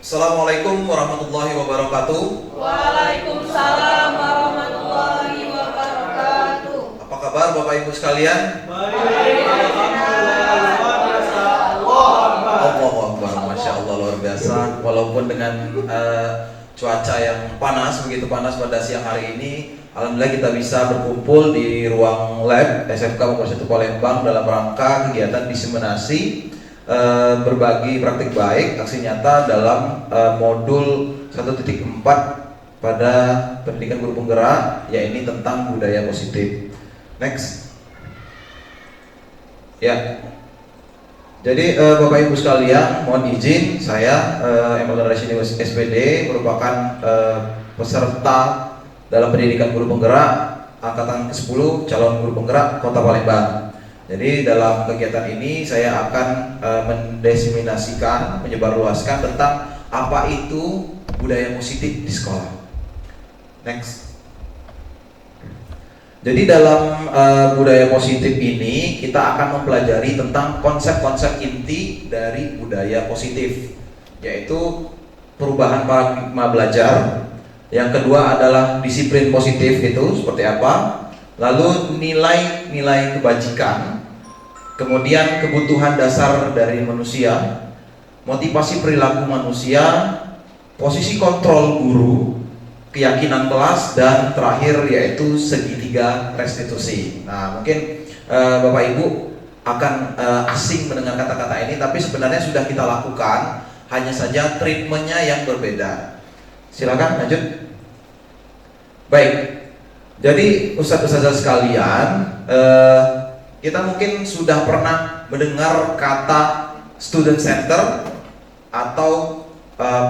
Assalamualaikum warahmatullahi wabarakatuh. Waalaikumsalam warahmatullahi wabarakatuh. Apa kabar Bapak Ibu sekalian? Baik. Allahu Akbar, Masya Allah, luar biasa. Walaupun dengan cuaca yang panas, begitu panas pada siang hari ini, alhamdulillah kita bisa berkumpul di ruang lab SMK Mapolres 1 Palembang dalam rangka kegiatan diseminasi berbagi praktik baik aksi nyata dalam modul 1.4 pada pendidikan guru penggerak, yaitu tentang budaya positif. Next. Ya. Jadi Bapak Ibu sekalian, mohon izin saya Emil Rashidi SPD merupakan peserta dalam pendidikan guru penggerak angkatan ke-10 calon guru penggerak Kota Palembang. Jadi dalam kegiatan ini saya akan mendiseminasikan, menyebarluaskan tentang apa itu budaya positif di sekolah. Next. Jadi dalam budaya positif ini kita akan mempelajari tentang konsep-konsep inti dari budaya positif, yaitu perubahan paradigma belajar. Yang kedua adalah disiplin positif, itu seperti apa. Lalu nilai-nilai kebajikan, kemudian kebutuhan dasar dari manusia, motivasi perilaku manusia, posisi kontrol guru, keyakinan kelas, dan terakhir yaitu segitiga restitusi. Nah, mungkin Bapak Ibu akan asing mendengar kata-kata ini, tapi sebenarnya sudah kita lakukan, hanya saja treatmentnya yang berbeda. Silakan lanjut. Baik. Jadi Ustadz-ustadzah sekalian, kita mungkin sudah pernah mendengar kata student center atau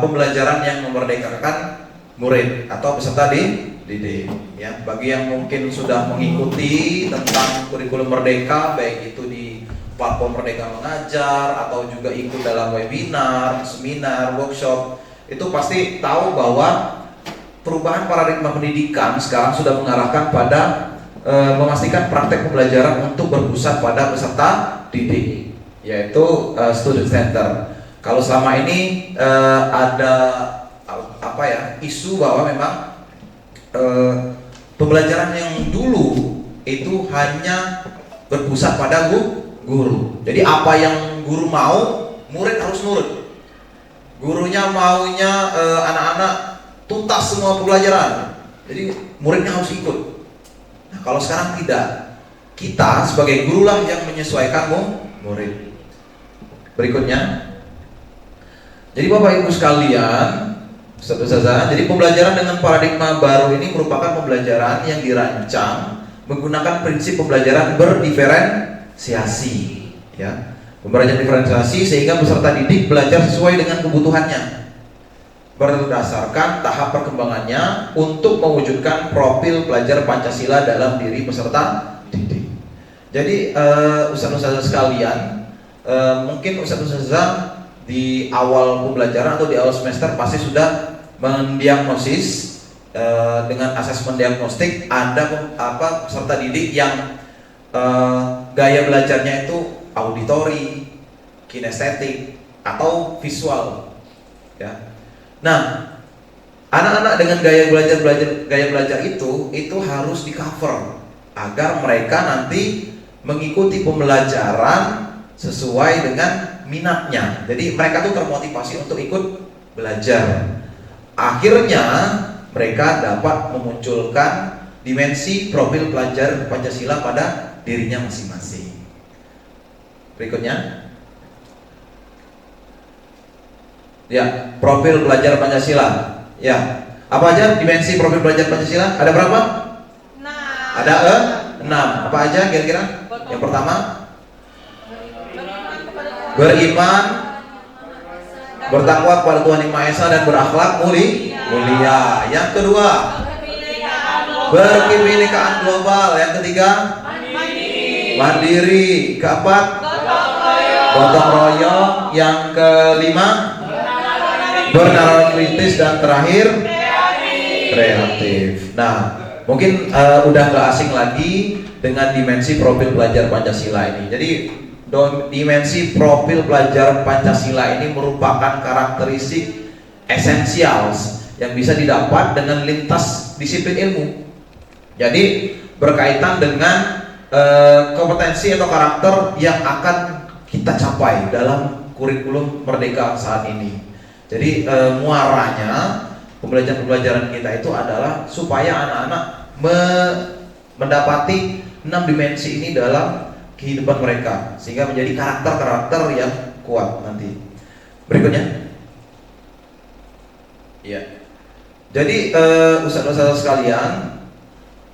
pembelajaran yang memerdekakan murid atau peserta didik. Ya, bagi yang mungkin sudah mengikuti tentang kurikulum Merdeka, baik itu di platform Merdeka Mengajar atau juga ikut dalam webinar, seminar, workshop, itu pasti tahu bahwa perubahan paradigma pendidikan sekarang sudah mengarahkan pada memastikan praktek pembelajaran untuk berpusat pada peserta didik, yaitu student center. Kalau selama ini ada isu bahwa memang pembelajaran yang dulu itu hanya berpusat pada guru. Jadi apa yang guru mau, murid harus nurut. Gurunya maunya anak-anak tuntas semua pembelajaran, jadi muridnya harus ikut. Nah, kalau sekarang tidak, kita sebagai guru lah yang menyesuaikan murid. Berikutnya, jadi Bapak Ibu sekalian, Ustaz-ustazah, jadi pembelajaran dengan paradigma baru ini merupakan pembelajaran yang dirancang menggunakan prinsip pembelajaran berdiferensiasi, ya. Pembelajaran diferensiasi sehingga peserta didik belajar sesuai dengan kebutuhannya, berdasarkan tahap perkembangannya untuk mewujudkan profil pelajar Pancasila dalam diri peserta didik. Jadi ustaz-ustazah sekalian, mungkin ustaz-ustazah di awal pembelajaran atau di awal semester pasti sudah mendiagnosis dengan asesmen diagnostik ada peserta didik yang gaya belajarnya itu auditori, kinestetik, atau visual, ya. Nah, anak-anak dengan gaya belajar itu harus di cover agar mereka nanti mengikuti pembelajaran sesuai dengan minatnya. Jadi mereka tuh termotivasi untuk ikut belajar. Akhirnya mereka dapat memunculkan dimensi profil pelajar Pancasila pada dirinya masing-masing. Berikutnya. Ya, profil pelajar Pancasila. Ya, apa aja dimensi profil pelajar Pancasila? Ada berapa? 6. Ada 6. Apa aja kira-kira? Yang pertama, beriman, bertakwa kepada Tuhan Yang Maha Esa dan berakhlak mulia. Yang kedua, berkebinekaan global. Yang ketiga, mandiri. Keempat, gotong royong. Yang kelima, bernalar kritis, dan terakhir kreatif. Nah, mungkin udah gak asing lagi dengan dimensi profil pelajar Pancasila ini. Jadi dimensi profil pelajar Pancasila ini merupakan karakteristik essentials yang bisa didapat dengan lintas disiplin ilmu. Jadi berkaitan dengan kompetensi atau karakter yang akan kita capai dalam kurikulum Merdeka saat ini. Jadi muaranya pembelajaran kita itu adalah supaya anak-anak mendapati 6 dimensi ini dalam kehidupan mereka, sehingga menjadi karakter-karakter yang kuat nanti. Berikutnya, ya. Jadi ustadz-ustadz sekalian,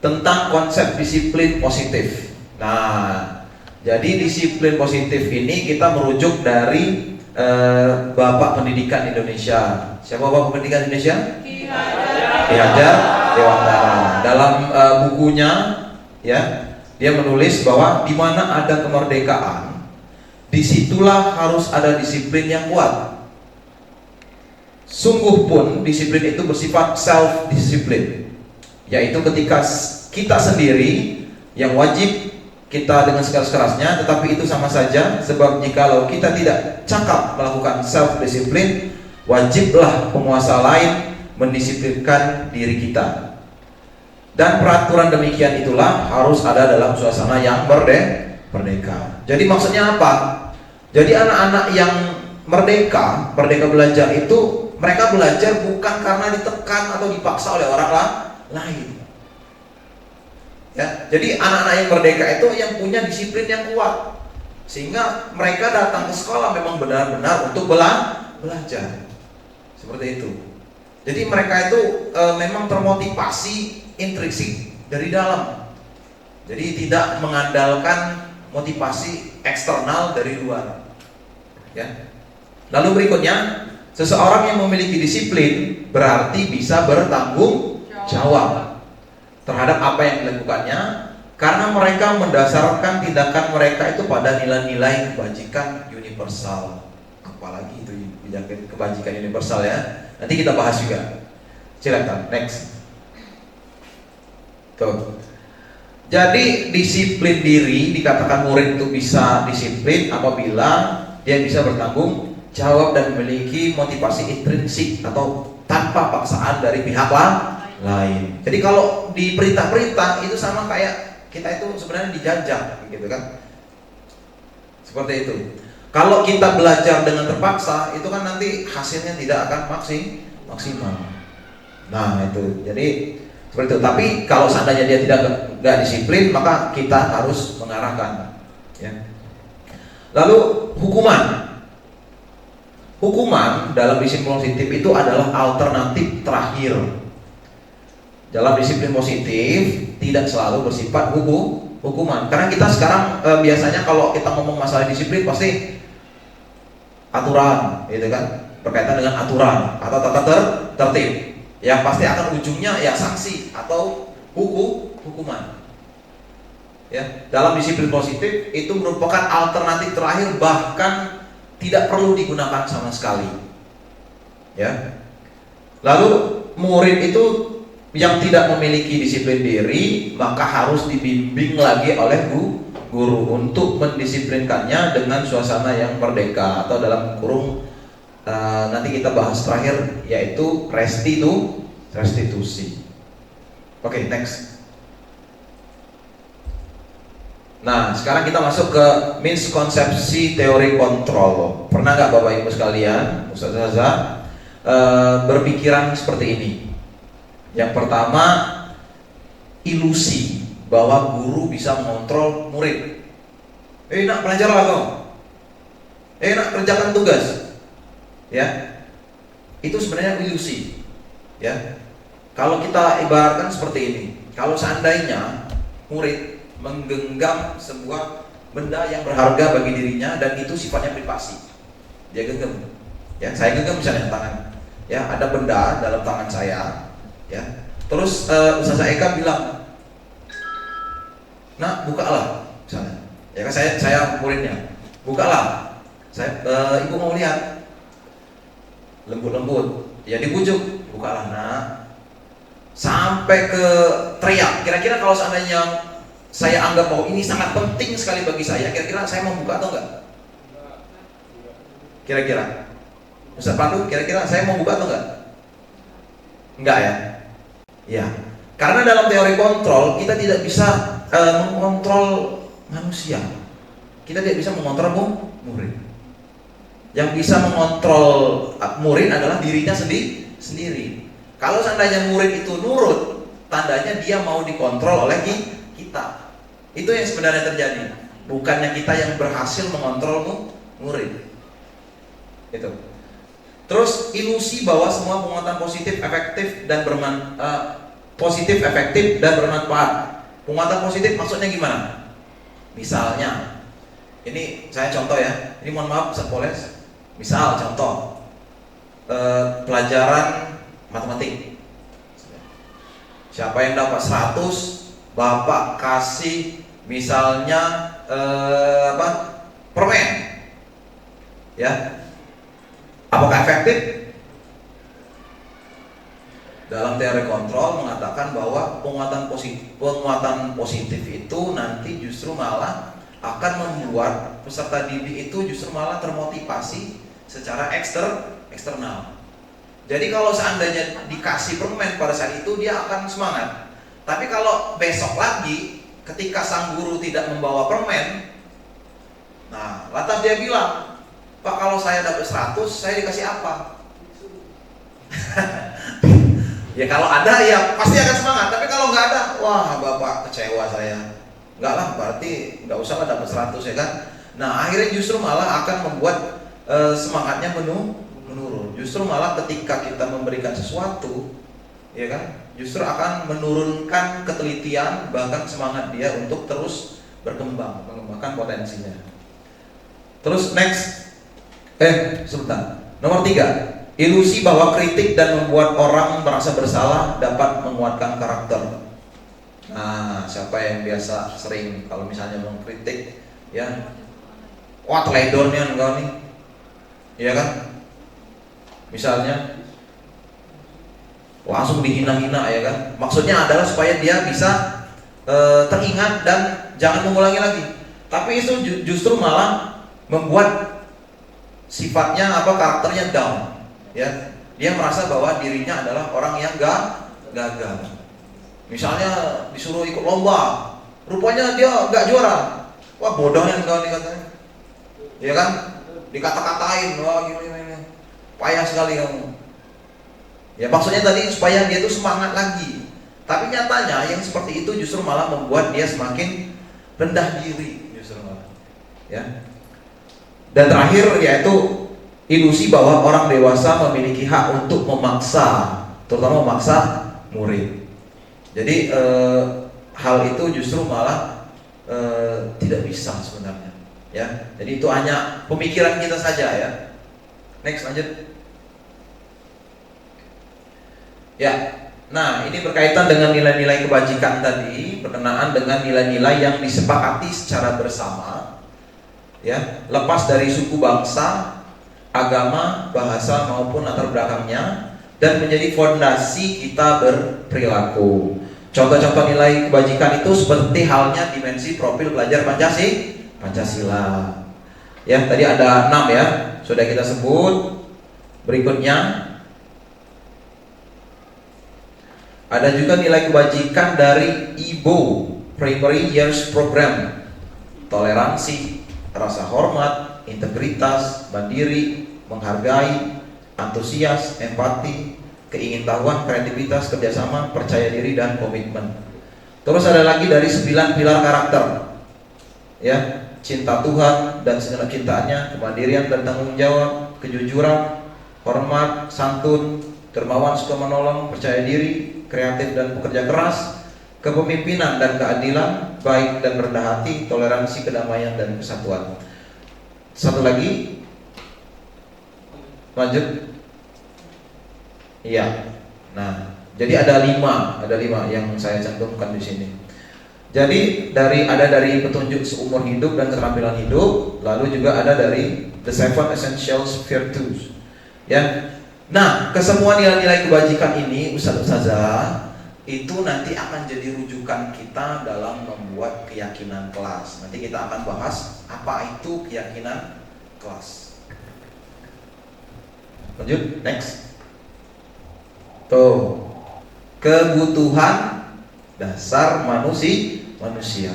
tentang konsep disiplin positif. Nah, jadi disiplin positif ini kita merujuk dari Bapak Pendidikan Indonesia. Siapa Bapak Pendidikan Indonesia? Ki Hajar Dewantara. Dalam bukunya, ya, dia menulis bahwa di mana ada kemerdekaan, disitulah harus ada disiplin yang kuat. Sungguh pun disiplin itu bersifat self disiplin, yaitu ketika kita sendiri yang wajib kita dengan sekeras-kerasnya, tetapi itu sama saja, sebab jikalau kita tidak cakap melakukan self disiplin, wajiblah penguasa lain mendisiplinkan diri kita. Dan peraturan demikian itulah harus ada dalam suasana yang merdeka. Jadi maksudnya apa? Jadi anak-anak yang merdeka belajar itu, mereka belajar bukan karena ditekan atau dipaksa oleh orang lain. Ya, jadi anak-anak yang merdeka itu yang punya disiplin yang kuat, sehingga mereka datang ke sekolah memang benar-benar untuk belajar. Seperti itu. Jadi mereka itu memang termotivasi intrinsik dari dalam. Jadi tidak mengandalkan motivasi eksternal dari luar. Ya. Lalu berikutnya, seseorang yang memiliki disiplin berarti bisa bertanggung jawab terhadap apa yang dilakukannya, karena mereka mendasarkan tindakan mereka itu pada nilai-nilai kebajikan universal. Apalagi itu kebajikan universal, ya. Nanti kita bahas juga. Silakan, next. Tuh. Jadi disiplin diri, dikatakan murid itu bisa disiplin apabila dia bisa bertanggung jawab dan memiliki motivasi intrinsik atau tanpa paksaan dari pihak lain. Jadi kalau di perintah-perintah itu sama kayak kita itu sebenarnya dijajah, gitu kan? Seperti itu. Kalau kita belajar dengan terpaksa, itu kan nanti hasilnya tidak akan maksimal. Nah itu, jadi seperti itu. Tapi kalau seandainya dia tidak disiplin, maka kita harus mengarahkan. Ya. Lalu hukuman dalam disiplin positif itu adalah alternatif terakhir. Dalam disiplin positif tidak selalu bersifat hukuman. Karena kita sekarang biasanya kalau kita ngomong masalah disiplin pasti aturan, gitu kan? Berkaitan dengan aturan atau tata tertib. Yang pasti akan ujungnya ya sanksi atau hukuman. Ya, dalam disiplin positif itu merupakan alternatif terakhir, bahkan tidak perlu digunakan sama sekali. Ya. Lalu murid itu yang tidak memiliki disiplin diri, maka harus dibimbing lagi oleh guru untuk mendisiplinkannya dengan suasana yang merdeka, atau dalam kurung nanti kita bahas terakhir, yaitu restitusi. Oke, next. Nah, sekarang kita masuk ke miskonsepsi teori kontrol. Pernah nggak Bapak Ibu sekalian, Ustaz berpikiran seperti ini? Yang pertama, ilusi bahwa guru bisa mengontrol murid. Nak belajarlah kau. Nak kerjakan tugas. Ya, itu sebenarnya ilusi. Ya, kalau kita ibaratkan seperti ini, kalau seandainya murid menggenggam sebuah benda yang berharga bagi dirinya dan itu sifatnya privasi, dia genggam. Ya, saya genggam misalnya tangan. Ya, ada benda dalam tangan saya. Ya, terus Ustaz Eka bilang, "Nak, bukalah," misalnya. Ya kan saya muridnya, "Bukalah. Ibu mau lihat." Lembut-lembut. Ya dibujuk, "Bukalah, Nak." Sampai ke teriak. Kira-kira kalau seandainya saya anggap bahwa ini sangat penting sekali bagi saya, kira-kira saya mau buka atau enggak? Kira-kira? Ustaz Pandu, kira-kira saya mau buka atau enggak? Enggak ya? Ya. Karena dalam teori kontrol kita tidak bisa mengontrol manusia. Kita tidak bisa mengontrol murid. Yang bisa mengontrol murid adalah dirinya sendiri. Kalau seandainya murid itu nurut, tandanya dia mau dikontrol oleh kita. Itu yang sebenarnya terjadi. Bukannya kita yang berhasil mengontrol murid. Itu. Terus ilusi bahwa semua penguatan positif efektif dan bermanfaat. Penguatan positif maksudnya gimana? Misalnya, ini saya contoh ya. Ini mohon maaf, Ustaz boleh. Misal contoh pelajaran matematik. Siapa yang dapat 100, Bapak kasih misalnya permen. Ya. Apakah efektif? Dalam teori kontrol mengatakan bahwa penguatan positif itu nanti justru malah akan membuat peserta didik itu justru malah termotivasi secara eksternal. Jadi kalau seandainya dikasih permen pada saat itu dia akan semangat. Tapi kalau besok lagi ketika sang guru tidak membawa permen, nah lantas dia bilang, Pak, kalau saya dapat 100, saya dikasih apa? Ya kalau ada ya pasti akan semangat. Tapi kalau nggak ada, wah Bapak kecewa saya. Enggak lah, berarti nggak usah lah dapat 100 ya kan. Nah akhirnya justru malah akan membuat semangatnya menurun. Justru malah ketika kita memberikan sesuatu, ya kan, justru akan menurunkan ketelitian bahkan semangat dia untuk terus berkembang, mengembangkan potensinya. Terus next. Sebentar. Nomor 3, ilusi bahwa kritik dan membuat orang merasa bersalah dapat menguatkan karakter. Nah, siapa yang biasa sering kalau misalnya mengkritik, ya, wah teledornya engkau nih, ya kan? Misalnya langsung dihina-hina, ya kan? Maksudnya adalah supaya dia bisa teringat dan jangan mengulangi lagi. Tapi itu justru malah membuat sifatnya karakternya down, ya. Dia merasa bahwa dirinya adalah orang yang gagal. Misalnya disuruh ikut lomba, rupanya dia nggak juara. Wah bodohnya engkau nih katanya, ya kan? Dikata-katain, wah gini, payah sekali kamu. Ya maksudnya tadi supaya dia tuh semangat lagi. Tapi nyatanya yang seperti itu justru malah membuat dia semakin rendah diri, justru malah, ya. Dan terakhir yaitu ilusi bahwa orang dewasa memiliki hak untuk memaksa, terutama memaksa murid. Jadi hal itu justru malah tidak bisa sebenarnya, ya. Jadi itu hanya pemikiran kita saja, ya. Next, lanjut. Ya. Nah, ini berkaitan dengan nilai-nilai kebajikan tadi, berkenaan dengan nilai-nilai yang disepakati secara bersama, ya, lepas dari suku bangsa, agama, bahasa maupun latar belakangnya, dan menjadi fondasi kita berperilaku. Contoh-contoh nilai kebajikan itu seperti halnya dimensi profil pelajar Pancasila. Ya, tadi ada 6 ya, sudah kita sebut. Berikutnya ada juga nilai kebajikan dari IBO, Primary Years Program. Toleransi, rasa hormat, integritas, mandiri, menghargai, antusias, empati, keingintahuan, kreativitas, kerjasama, percaya diri, dan komitmen. Terus ada lagi dari 9 pilar karakter, ya, cinta Tuhan dan segenap cintaannya, kemandirian dan tanggung jawab, kejujuran, hormat, santun, dermawan, suka menolong, percaya diri, kreatif dan pekerja keras, kepemimpinan dan keadilan, baik dan rendah hati, toleransi, kedamaian, dan kesatuan. Satu lagi, lanjut. Iya. Nah, jadi ada 5 yang saya cantumkan di sini. Jadi ada dari petunjuk seumur hidup dan keterampilan hidup, lalu juga ada dari The 7 Essentials Virtues. Ya. Nah, kesemua nilai-nilai kebajikan ini, Ustazah, itu nanti akan jadi rujukan kita dalam membuat keyakinan kelas. Nanti kita akan bahas apa itu keyakinan kelas. Lanjut, next. Tuh, kebutuhan dasar manusia.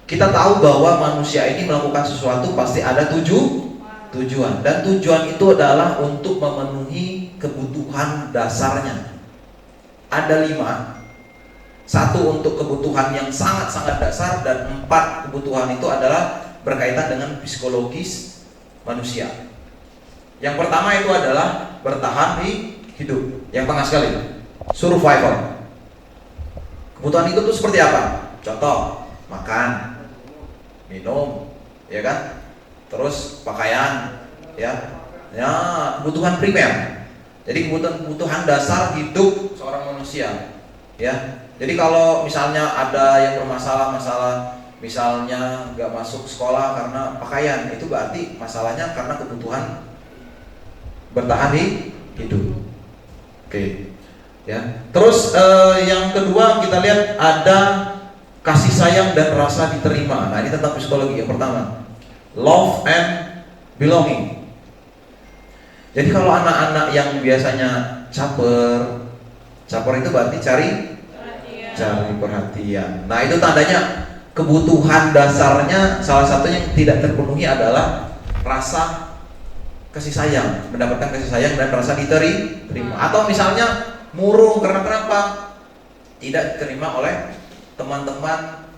Kita tahu bahwa manusia ini melakukan sesuatu pasti ada tujuan, dan tujuan itu adalah untuk memenuhi kebutuhan dasarnya. Ada 5. 1 untuk kebutuhan yang sangat-sangat dasar, dan 4 kebutuhan itu adalah berkaitan dengan psikologis manusia. Yang pertama itu adalah bertahan hidup. Yang tengah sekali, survival. Kebutuhan itu tuh seperti apa? Contoh, makan, minum, ya kan? Terus pakaian, ya kebutuhan primer. Jadi kebutuhan dasar hidup seorang manusia, ya. Jadi kalau misalnya ada yang bermasalah, misalnya nggak masuk sekolah karena pakaian, itu berarti masalahnya karena kebutuhan bertahan hidup. Oke, ya. Terus yang kedua kita lihat ada kasih sayang dan rasa diterima. Nah, ini tentang psikologi. Yang pertama, love and belonging. Jadi kalau anak-anak yang biasanya caper itu berarti cari perhatian. Nah, itu tandanya kebutuhan dasarnya salah satunya yang tidak terpenuhi adalah rasa kasih sayang, mendapatkan kasih sayang dan rasa diterima. Atau misalnya murung karena kenapa? Tidak diterima oleh teman-teman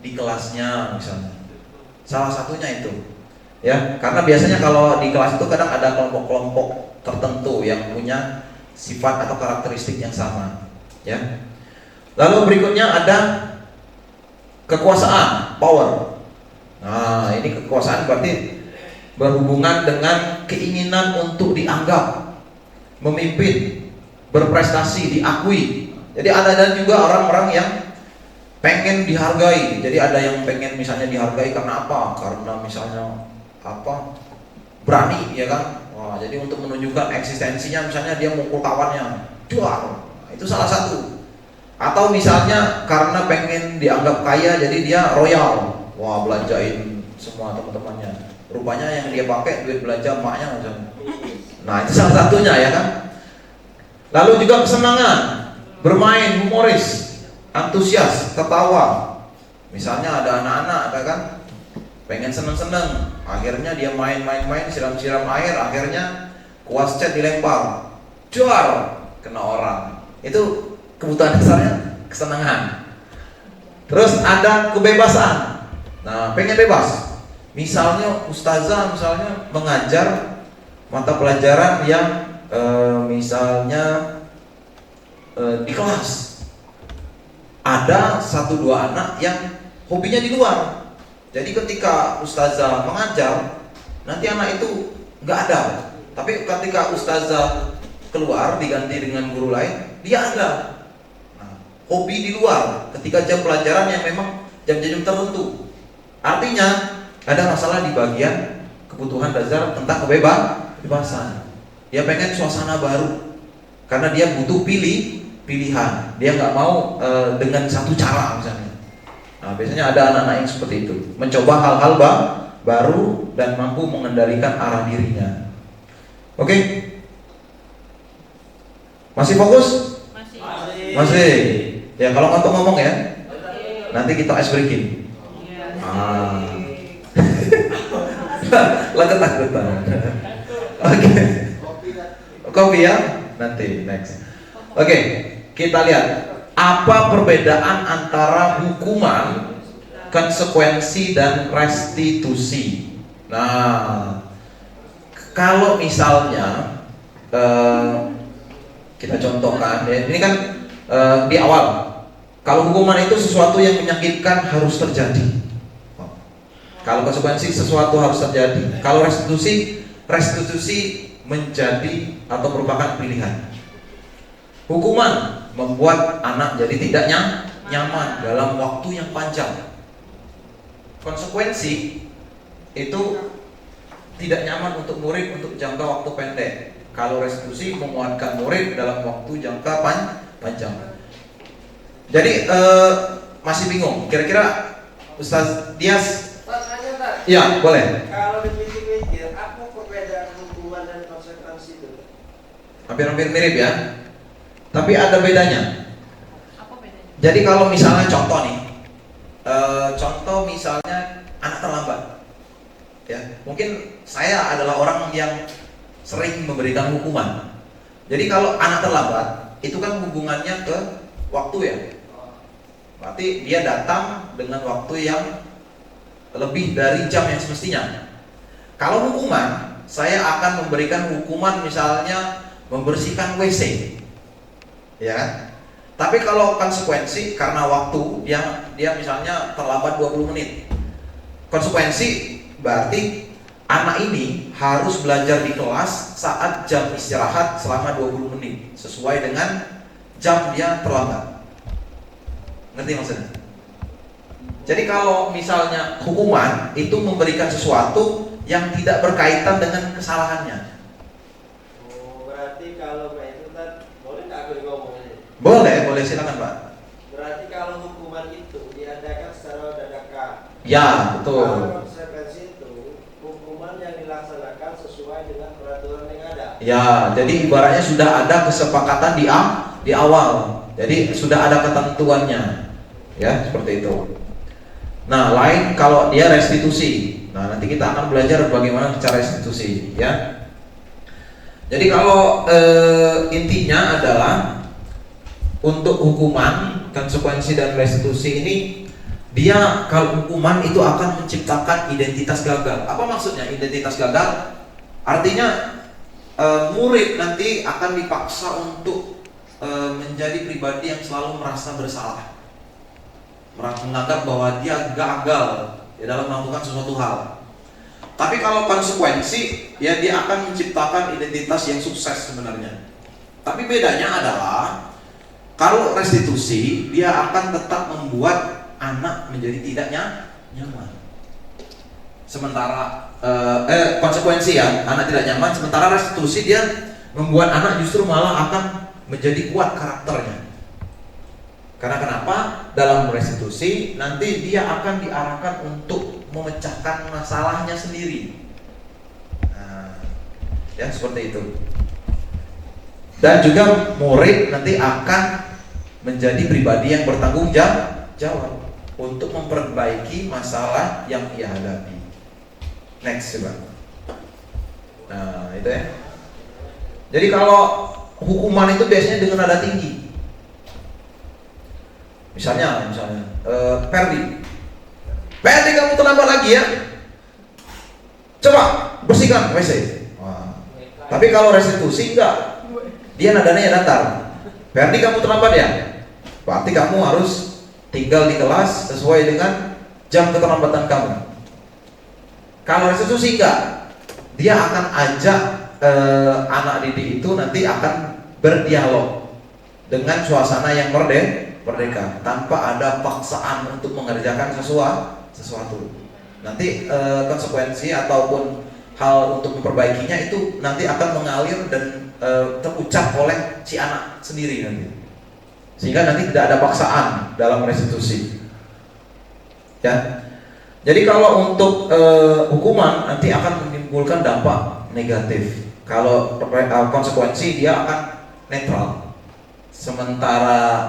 di kelasnya misalnya. Salah satunya itu. Ya, karena biasanya kalau di kelas itu kadang ada kelompok-kelompok tertentu yang punya sifat atau karakteristik yang sama, ya. Lalu berikutnya ada kekuasaan, power. Nah, ini kekuasaan berarti berhubungan dengan keinginan untuk dianggap, memimpin, berprestasi, diakui. Jadi ada juga orang-orang yang pengen dihargai. Jadi ada yang pengen misalnya dihargai karena apa? Karena misalnya berani, ya kan? Wah, jadi untuk menunjukkan eksistensinya, misalnya dia mukul kawannya, jual. Itu salah satu. Atau misalnya karena pengen dianggap kaya, jadi dia royal. Wah, belanjain semua teman-temannya. Rupanya yang dia pakai duit belanja emaknya misalnya. Nah, itu salah satunya, ya kan? Lalu juga kesenangan, bermain, humoris, antusias, ketawa. Misalnya ada anak-anak, kan? Pengen seneng-seneng, akhirnya dia main-main, siram-siram air, akhirnya kuas cat dilempar, jual, kena orang. Itu kebutuhan dasarnya kesenangan. Terus ada kebebasan. Nah, pengen bebas. Misalnya ustazah mengajar mata pelajaran yang misalnya di kelas ada 1-2 anak yang hobinya di luar. Jadi ketika ustazah mengajar, nanti anak itu nggak ada. Tapi ketika ustazah keluar diganti dengan guru lain, dia ada. Nah, hobi di luar ketika jam pelajaran yang memang jam-jam tertentu. Artinya ada masalah di bagian kebutuhan dasar tentang kebebasan. Dia pengen suasana baru karena dia butuh pilihan. Dia nggak mau dengan satu cara misalnya. Nah, biasanya ada anak-anak yang seperti itu, mencoba hal-hal baru dan mampu mengendalikan arah dirinya. Oke? Masih fokus? Masih. Ya, kalau ngantuk ngomong ya. Nanti kita ice breaking. Lah ketakutan. Oke. Kopi ya? Nanti next. Oke, kita lihat apa perbedaan antara hukuman, konsekuensi dan restitusi. Nah, kalau misalnya kita contohkan, ya, ini kan di awal. Kalau hukuman itu sesuatu yang menyakitkan harus terjadi. Kalau konsekuensi sesuatu harus terjadi. Kalau restitusi menjadi atau merupakan pilihan. Hukuman membuat anak jadi tidak nyaman dalam waktu yang panjang. Konsekuensi itu tidak nyaman untuk murid untuk jangka waktu pendek. Kalau restitusi menguatkan murid dalam waktu jangka panjang. Jadi masih bingung. Kira-kira Ustaz Dias? Tanya, Ya, boleh. Kalau dipikir-pikir, apa perbedaan hukuman dan konsekuensi itu? Hampir-hampir mirip ya. Tapi ada bedanya. Apa bedanya? Jadi kalau misalnya contoh nih, contoh misalnya anak terlambat, ya mungkin saya adalah orang yang sering memberikan hukuman. Jadi kalau anak terlambat itu kan hubungannya ke waktu ya. Berarti dia datang dengan waktu yang lebih dari jam yang semestinya. Kalau hukuman, saya akan memberikan hukuman misalnya membersihkan WC, ya kan? Tapi kalau konsekuensi karena waktu dia misalnya terlambat 20 menit. Konsekuensi berarti anak ini harus belajar di kelas saat jam istirahat selama 20 menit sesuai dengan jam dia terlambat. Ngerti maksudnya? Jadi kalau misalnya hukuman itu memberikan sesuatu yang tidak berkaitan dengan kesalahannya. Berarti kalau Pak itu kan boleh nggak aku ngomong ini? Boleh silakan Pak. Berarti kalau hukuman itu diadakan secara dadakan. Ya, betul. Kalau konsekuensi itu hukuman yang dilaksanakan sesuai dengan peraturan yang ada. Ya, jadi ibaratnya sudah ada kesepakatan di awal. Jadi sudah ada ketentuannya. Ya, seperti itu. Nah, lain kalau dia restitusi. Nah, nanti kita akan belajar bagaimana cara restitusi, ya. Jadi kalau intinya adalah untuk hukuman, konsekuensi dan restitusi ini, dia kalau hukuman itu akan menciptakan identitas gagal. Apa maksudnya identitas gagal? Artinya murid nanti akan dipaksa untuk menjadi pribadi yang selalu merasa bersalah, menganggap bahwa dia gagal di dalam melakukan sesuatu hal. Tapi kalau konsekuensi, ya dia akan menciptakan identitas yang sukses sebenarnya. Tapi bedanya adalah kalau restitusi, dia akan tetap membuat anak menjadi tidak nyaman. Sementara konsekuensi ya, anak tidak nyaman. Sementara restitusi dia membuat anak justru malah akan menjadi kuat karakternya. Karena kenapa? Dalam restitusi nanti dia akan diarahkan untuk memecahkan masalahnya sendiri. Nah, ya seperti itu. Dan juga murid nanti akan menjadi pribadi yang bertanggung jawab untuk memperbaiki masalah yang ia hadapi. Next coba. Nah, itu ya. Jadi kalau hukuman itu biasanya dengan nada tinggi. Misalnya, Perdi kamu terlambat lagi ya. Coba bersihkan WC. Wah. Tapi kalau restitusi enggak, dia nadanya datar. Perdi kamu terlambat ya. Berarti kamu harus tinggal di kelas sesuai dengan jam keterlambatan kamu. Kalau restitusi enggak, dia akan ajak anak didik itu nanti akan berdialog dengan suasana yang merdeka, tanpa ada paksaan untuk mengerjakan sesuatu. Nanti konsekuensi ataupun hal untuk memperbaikinya itu nanti akan mengalir dan terucap oleh si anak sendiri nanti, sehingga nanti tidak ada paksaan dalam restitusi. Ya, jadi kalau untuk hukuman nanti akan menimbulkan dampak negatif. Kalau konsekuensi dia akan netral, sementara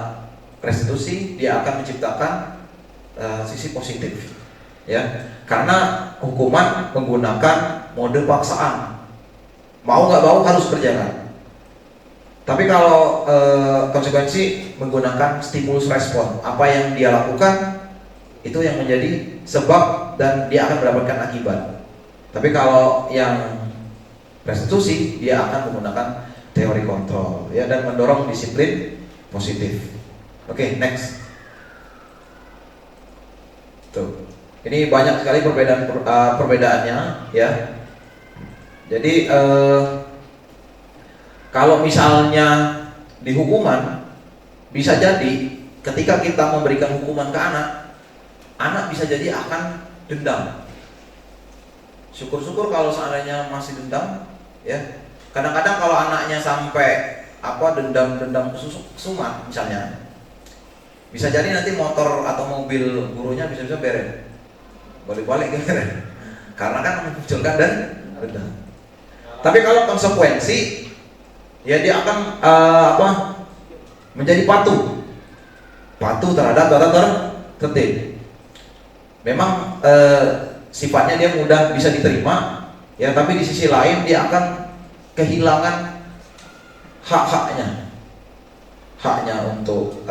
restitusi dia akan menciptakan sisi positif, ya, karena hukuman menggunakan mode paksaan, mau nggak mau harus berjalan. Tapi kalau konsekuensi menggunakan stimulus respon, apa yang dia lakukan itu yang menjadi sebab dan dia akan mendapatkan akibat. Tapi kalau yang restitusi dia akan menggunakan teori kontrol, ya, dan mendorong disiplin positif. Oke, next. Tuh, ini banyak sekali perbedaannya, ya. Jadi kalau misalnya di hukuman, bisa jadi ketika kita memberikan hukuman ke anak bisa jadi akan dendam. Syukur-syukur kalau seandainya masih dendam, ya. Kadang-kadang kalau anaknya sampai dendam kesumat misalnya, bisa jadi nanti motor atau mobil gurunya bisa beret, balik-balik beret, karena kan memunculkan dendam. Tapi kalau konsekuensi ya dia akan menjadi patuh terhadap tata tertib. Memang sifatnya dia mudah bisa diterima, ya, tapi di sisi lain dia akan kehilangan haknya untuk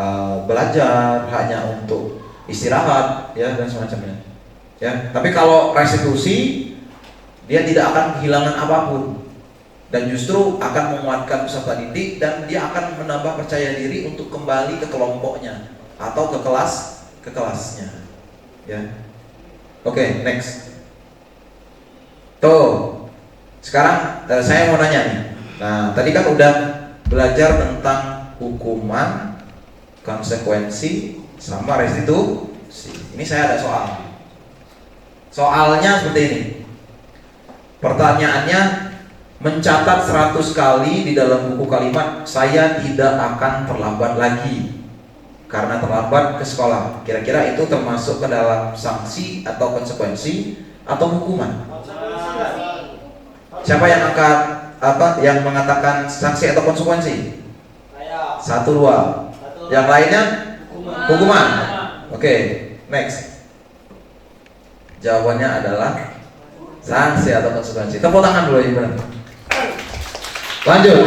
belajar, haknya untuk istirahat, ya, dan semacamnya. Ya, tapi kalau restitusi dia tidak akan kehilangan apapun dan justru akan menguatkan peserta didik dan dia akan menambah percaya diri untuk kembali ke kelompoknya atau ke kelasnya. Ya. Oke, next. Tuh. Sekarang saya mau nanya nih. Nah, tadi kan udah belajar tentang hukuman, konsekuensi, sama restitusi. Ini saya ada soal. Soalnya seperti ini. Pertanyaannya, mencatat 100 kali di dalam buku kalimat saya tidak akan terlambat lagi karena terlambat ke sekolah. Kira-kira itu termasuk ke dalam sanksi atau konsekuensi atau hukuman? Siapa yang yang mengatakan sanksi atau konsekuensi? Saya. 1, 2. Yang lainnya? Hukuman. Oke, next. Jawabannya adalah sanksi atau konsekuensi. Tepuk tangan dulu, Ibu. Lanjut.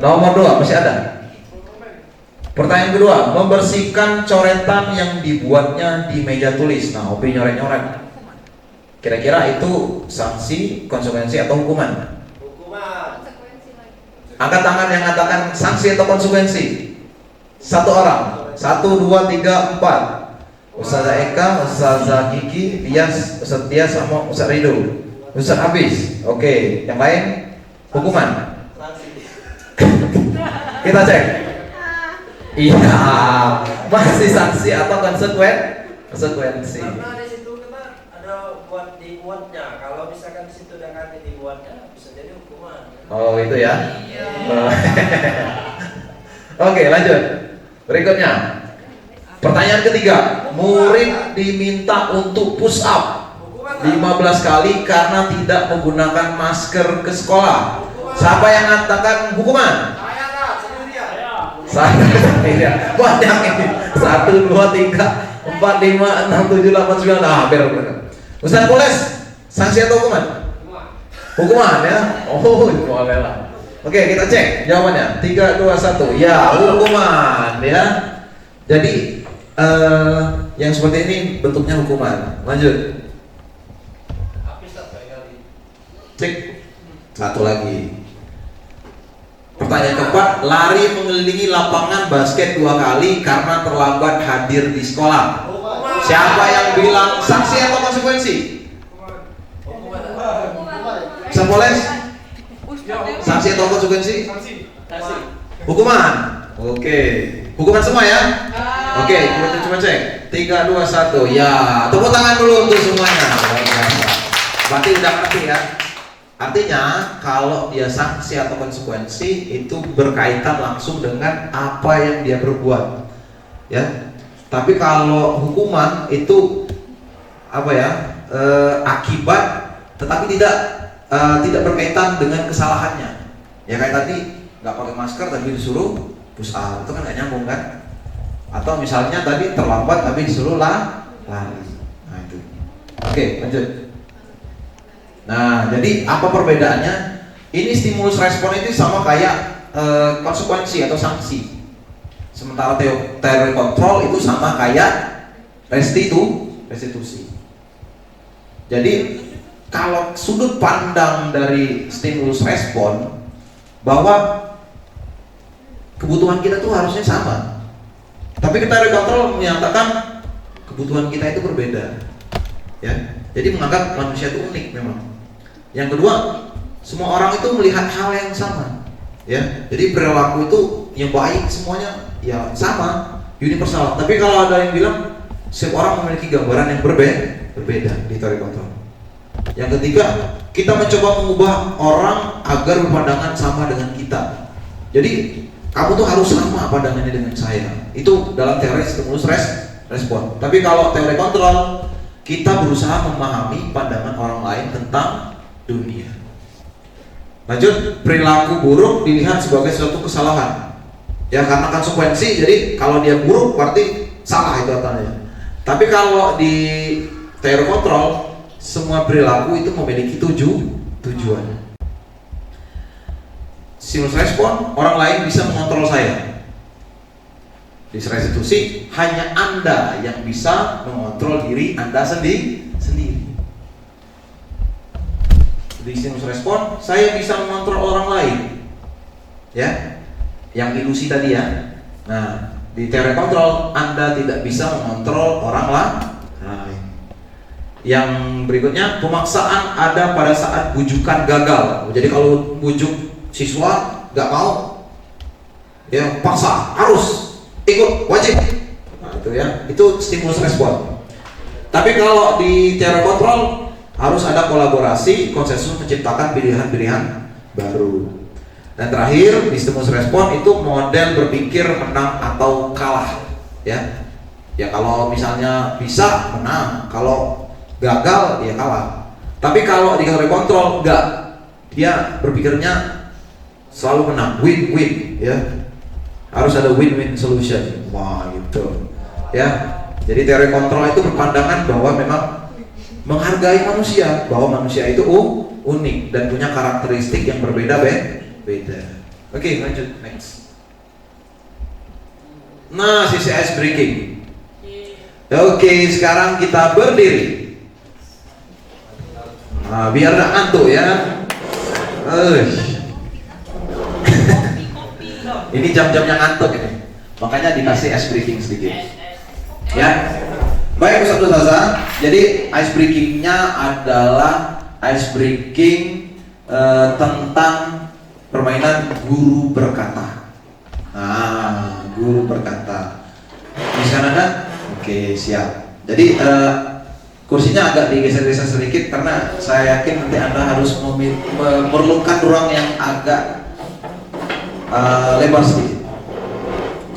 Nomor 2 masih ada. Pertanyaan kedua, membersihkan coretan yang dibuatnya di meja tulis. Nah, hobi nyoret-nyoret. Kira-kira itu sanksi, konsekuensi atau hukuman? Hukuman. Angkat tangan yang mengatakan sanksi atau konsekuensi. 1 orang. 1, 2, 3, 4. Ustazah Eka, Ustazah Kiki, Tias, Ustaz Tias sama Ustaz Ridho. Ustaz Habis. Oke, yang lain hukuman. Sanksi. Kita cek. Iya, masih sanksi atau konsekuensi. Karena di situ kita ada dibuatnya. Kalau misalkan di situ udah kaki dibuatnya, bisa jadi hukuman. Oh, itu ya. Oke, lanjut. Berikutnya. Pertanyaan ketiga, murid diminta untuk push up 15 kali karena tidak menggunakan masker ke sekolah. Siapa yang mengatakan hukuman? Saya lah, sendirian. Saya sendirian. Banyak ini. 1, 2, 3, 4, 5, 6, 7, 8, 9. Hampir benar. Ustaz Poles, sanksi atau hukuman? Hukuman ya. Oh, boleh lah. Oke, kita cek jawabannya. 3, 2, 1. Ya, hukuman ya. Jadi yang seperti ini bentuknya hukuman. Lanjut. Cek. 1 lagi. Pertanyaan keempat, lari mengelilingi lapangan basket 2 kali karena terlambat hadir di sekolah. Siapa yang bilang sanksi atau konsekuensi? Sapoles? Sanksi atau konsekuensi? Hukuman. Oke. Hukuman semua ya? Oke, kita coba cek. 3, 2, 1. Ya, tepuk tangan dulu untuk semuanya. Berarti udah ngerti ya. Artinya kalau dia sanksi atau konsekuensi itu berkaitan langsung dengan apa yang dia perbuat, ya. Tapi kalau hukuman itu apa ya? Akibat, tetapi tidak berkaitan dengan kesalahannya. Ya kayak tadi nggak pakai masker tapi disuruh push up, itu kan nggak nyambung kan? Atau misalnya tadi terlambat tapi disuruh lari. Nah itu. Oke, lanjut. Nah, jadi apa perbedaannya? Ini stimulus respon itu sama kayak konsekuensi atau sanksi. Sementara teori kontrol itu sama kayak restitusi. Jadi kalau sudut pandang dari stimulus respon bahwa kebutuhan kita tuh harusnya sama. Tapi teori kontrol menyatakan kebutuhan kita itu berbeda. Ya. Jadi menganggap manusia itu unik memang. Yang kedua, semua orang itu melihat hal yang sama, ya. Jadi perilaku itu yang baik semuanya ya sama, universal. Tapi kalau ada yang bilang setiap orang memiliki gambaran yang berbeda di teori kontrol. Yang ketiga, kita mencoba mengubah orang agar berpandangan sama dengan kita. Jadi kamu tuh harus sama pandangannya dengan saya. Itu dalam teori stimulus respon. Tapi kalau teori kontrol, kita berusaha memahami pandangan orang lain tentang dunia. Lanjut, perilaku buruk dilihat sebagai suatu kesalahan. Ya, karena konsekuensi, jadi kalau dia buruk berarti salah itu artinya. Tapi kalau di teori kontrol, semua perilaku itu memiliki tujuan. Stimulus respon, orang lain bisa mengontrol saya. Di restitusi, hanya Anda yang bisa mengontrol diri Anda sendiri. Di stimulus respon, saya bisa mengontrol orang lain, ya, yang ilusi tadi ya. Nah, di teori kontrol, Anda tidak bisa mengontrol orang lain. Yang berikutnya, pemaksaan ada pada saat bujukan gagal. Jadi kalau bujuk siswa nggak mau, ya paksa harus ikut, wajib. Nah, itu ya, itu stimulus respon. Tapi kalau di teori kontrol, harus ada kolaborasi, konsensus menciptakan pilihan-pilihan baru. Dan terakhir, di stimulus respon itu model berpikir menang atau kalah, ya. Ya kalau misalnya bisa menang, kalau gagal dia kalah. Tapi kalau di teori kontrol enggak, dia berpikirnya selalu menang, win-win, ya. Harus ada win-win solution. Wah, gitu. Ya. Jadi teori kontrol itu berpandangan bahwa memang menghargai manusia, bahwa manusia itu unik dan punya karakteristik yang berbeda-beda. Oke, lanjut next. Nah, sisi ice breaking. Oke, sekarang kita berdiri. Nah, biar nggak ngantuk ya. Ini jam-jamnya ngantuk ini. Makanya dikasih ice breaking sedikit. Ya. Baik Ustaz, jadi ice breakingnya adalah ice breaking tentang permainan guru berkata. Nah, guru berkata. Bisa kan? Oke, siap. Jadi kursinya agak digeser-geser sedikit karena saya yakin nanti Anda harus memerlukan ruang yang agak lebar sedikit.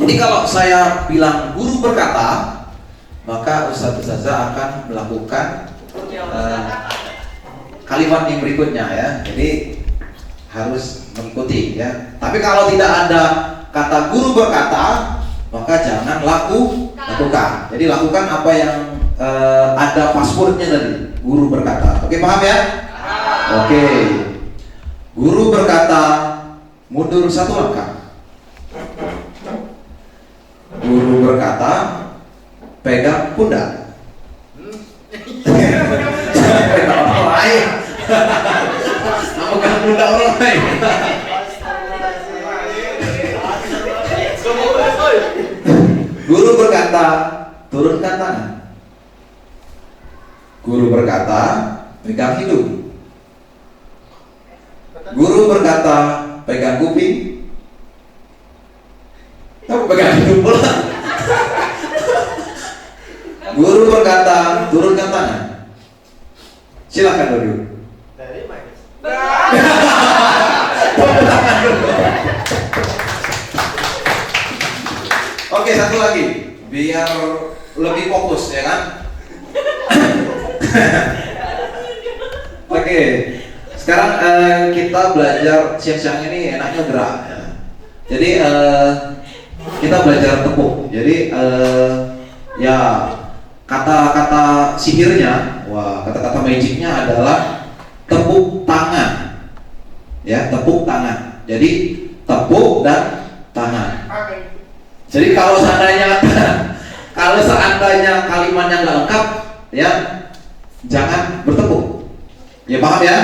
Jadi kalau saya bilang guru berkata, maka Ustazah akan melakukan kalimat yang berikutnya ya. Jadi harus mengikuti ya. Tapi kalau tidak ada kata guru berkata, maka jangan lakukan. Jadi lakukan apa yang ada passwordnya tadi, guru berkata. Oke, paham ya? Oke. Guru berkata, mundur satu langkah. Guru berkata, pegang pundak. Pegang orang lain. Pegang pundak orang lain. Guru berkata, turunkan tangan. Guru berkata, pegang hidung. Guru berkata, pegang kuping. Kamu pegang hidung pula. Guru berkata, turunkan tangan. Silakan dulu. Oke, satu lagi, biar lebih fokus ya kan. Oke, sekarang kita belajar siang-siang ini enaknya gerak. Ya. Jadi kita belajar tepuk. Jadi ya kata-kata sihirnya, wah kata-kata magicnya adalah tepuk tangan. Ya, tepuk tangan. Jadi tepuk dan tangan. Jadi kalau seandainya kalimatnya nggak lengkap, ya jangan bertepuk. Ya paham ya?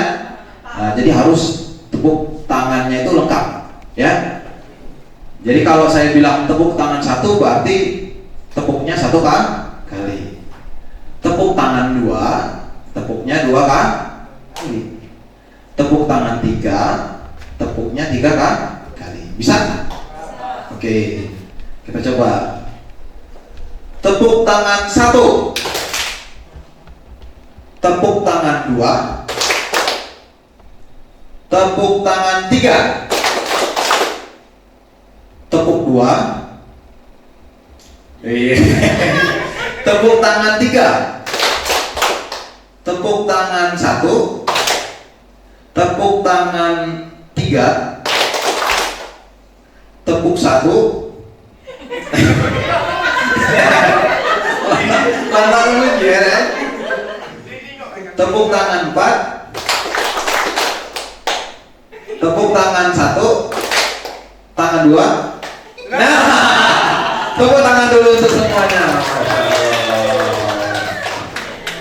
Nah, jadi harus tepuk tangannya itu lengkap, ya. Jadi kalau saya bilang tepuk tangan satu, berarti tepuknya satu kali. Tepuk tangan dua, tepuknya dua kali. Tepuk tangan tiga, tepuknya tiga kali. Bisa? Oke. Kita coba. Tepuk tangan satu. Tepuk tangan dua. Tepuk tangan tiga. Tepuk dua. Tepuk tangan tiga. Tepuk tangan satu. Tepuk tangan tiga, tepuk satu, lantang lagi ya. Tepuk tangan 4, tepuk tangan 1, tangan 2. Nah, tepuk tangan dulu untuk semuanya.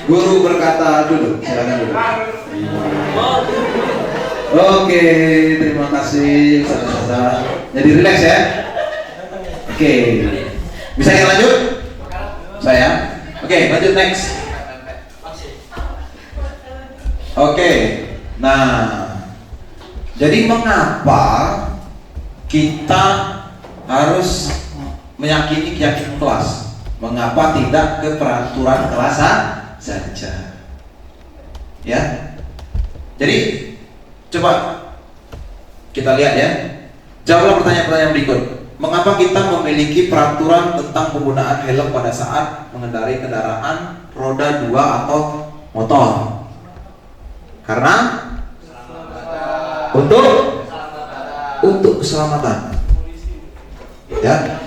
Guru berkata dulu, silakan dulu. Oke, terima kasih Ustaz. Jadi relax ya. Oke, bisa kita lanjut? Saya. Oke, lanjut next. Oke, nah, jadi mengapa kita harus meyakini keyakinan kelas? Mengapa tidak ke peraturan kelas saja? Ya, jadi coba kita lihat ya. Jawablah pertanyaan-pertanyaan berikut. Mengapa kita memiliki peraturan tentang penggunaan helm pada saat mengendarai kendaraan roda 2 atau motor? Karena untuk keselamatan. Ya.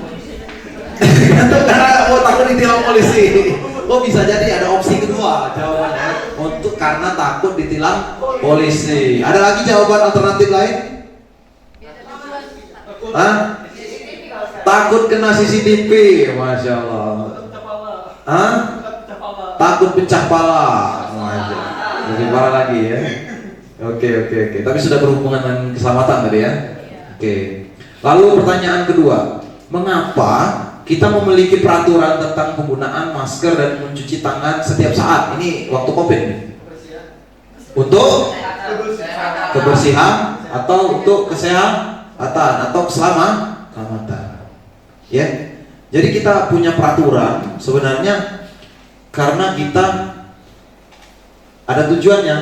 Karena mau takut ditilang polisi. Oh, bisa jadi ada opsi kedua jawabannya. Karena takut ditilang polisi. Ada lagi jawaban alternatif lain? Hah? Takut kena CCTV, Masya Allah. Hah? Takut pecah pala. Masya Allah. Lebih parah lagi ya. Oke. Tapi sudah berhubungan dengan keselamatan tadi ya. Oke. Lalu pertanyaan kedua, mengapa kita memiliki peraturan tentang penggunaan masker dan mencuci tangan setiap saat? Ini waktu COVID nih. Untuk kebersihan atau untuk kesehatan atau keselamatan. Ya. Jadi kita punya peraturan sebenarnya karena kita ada tujuannya.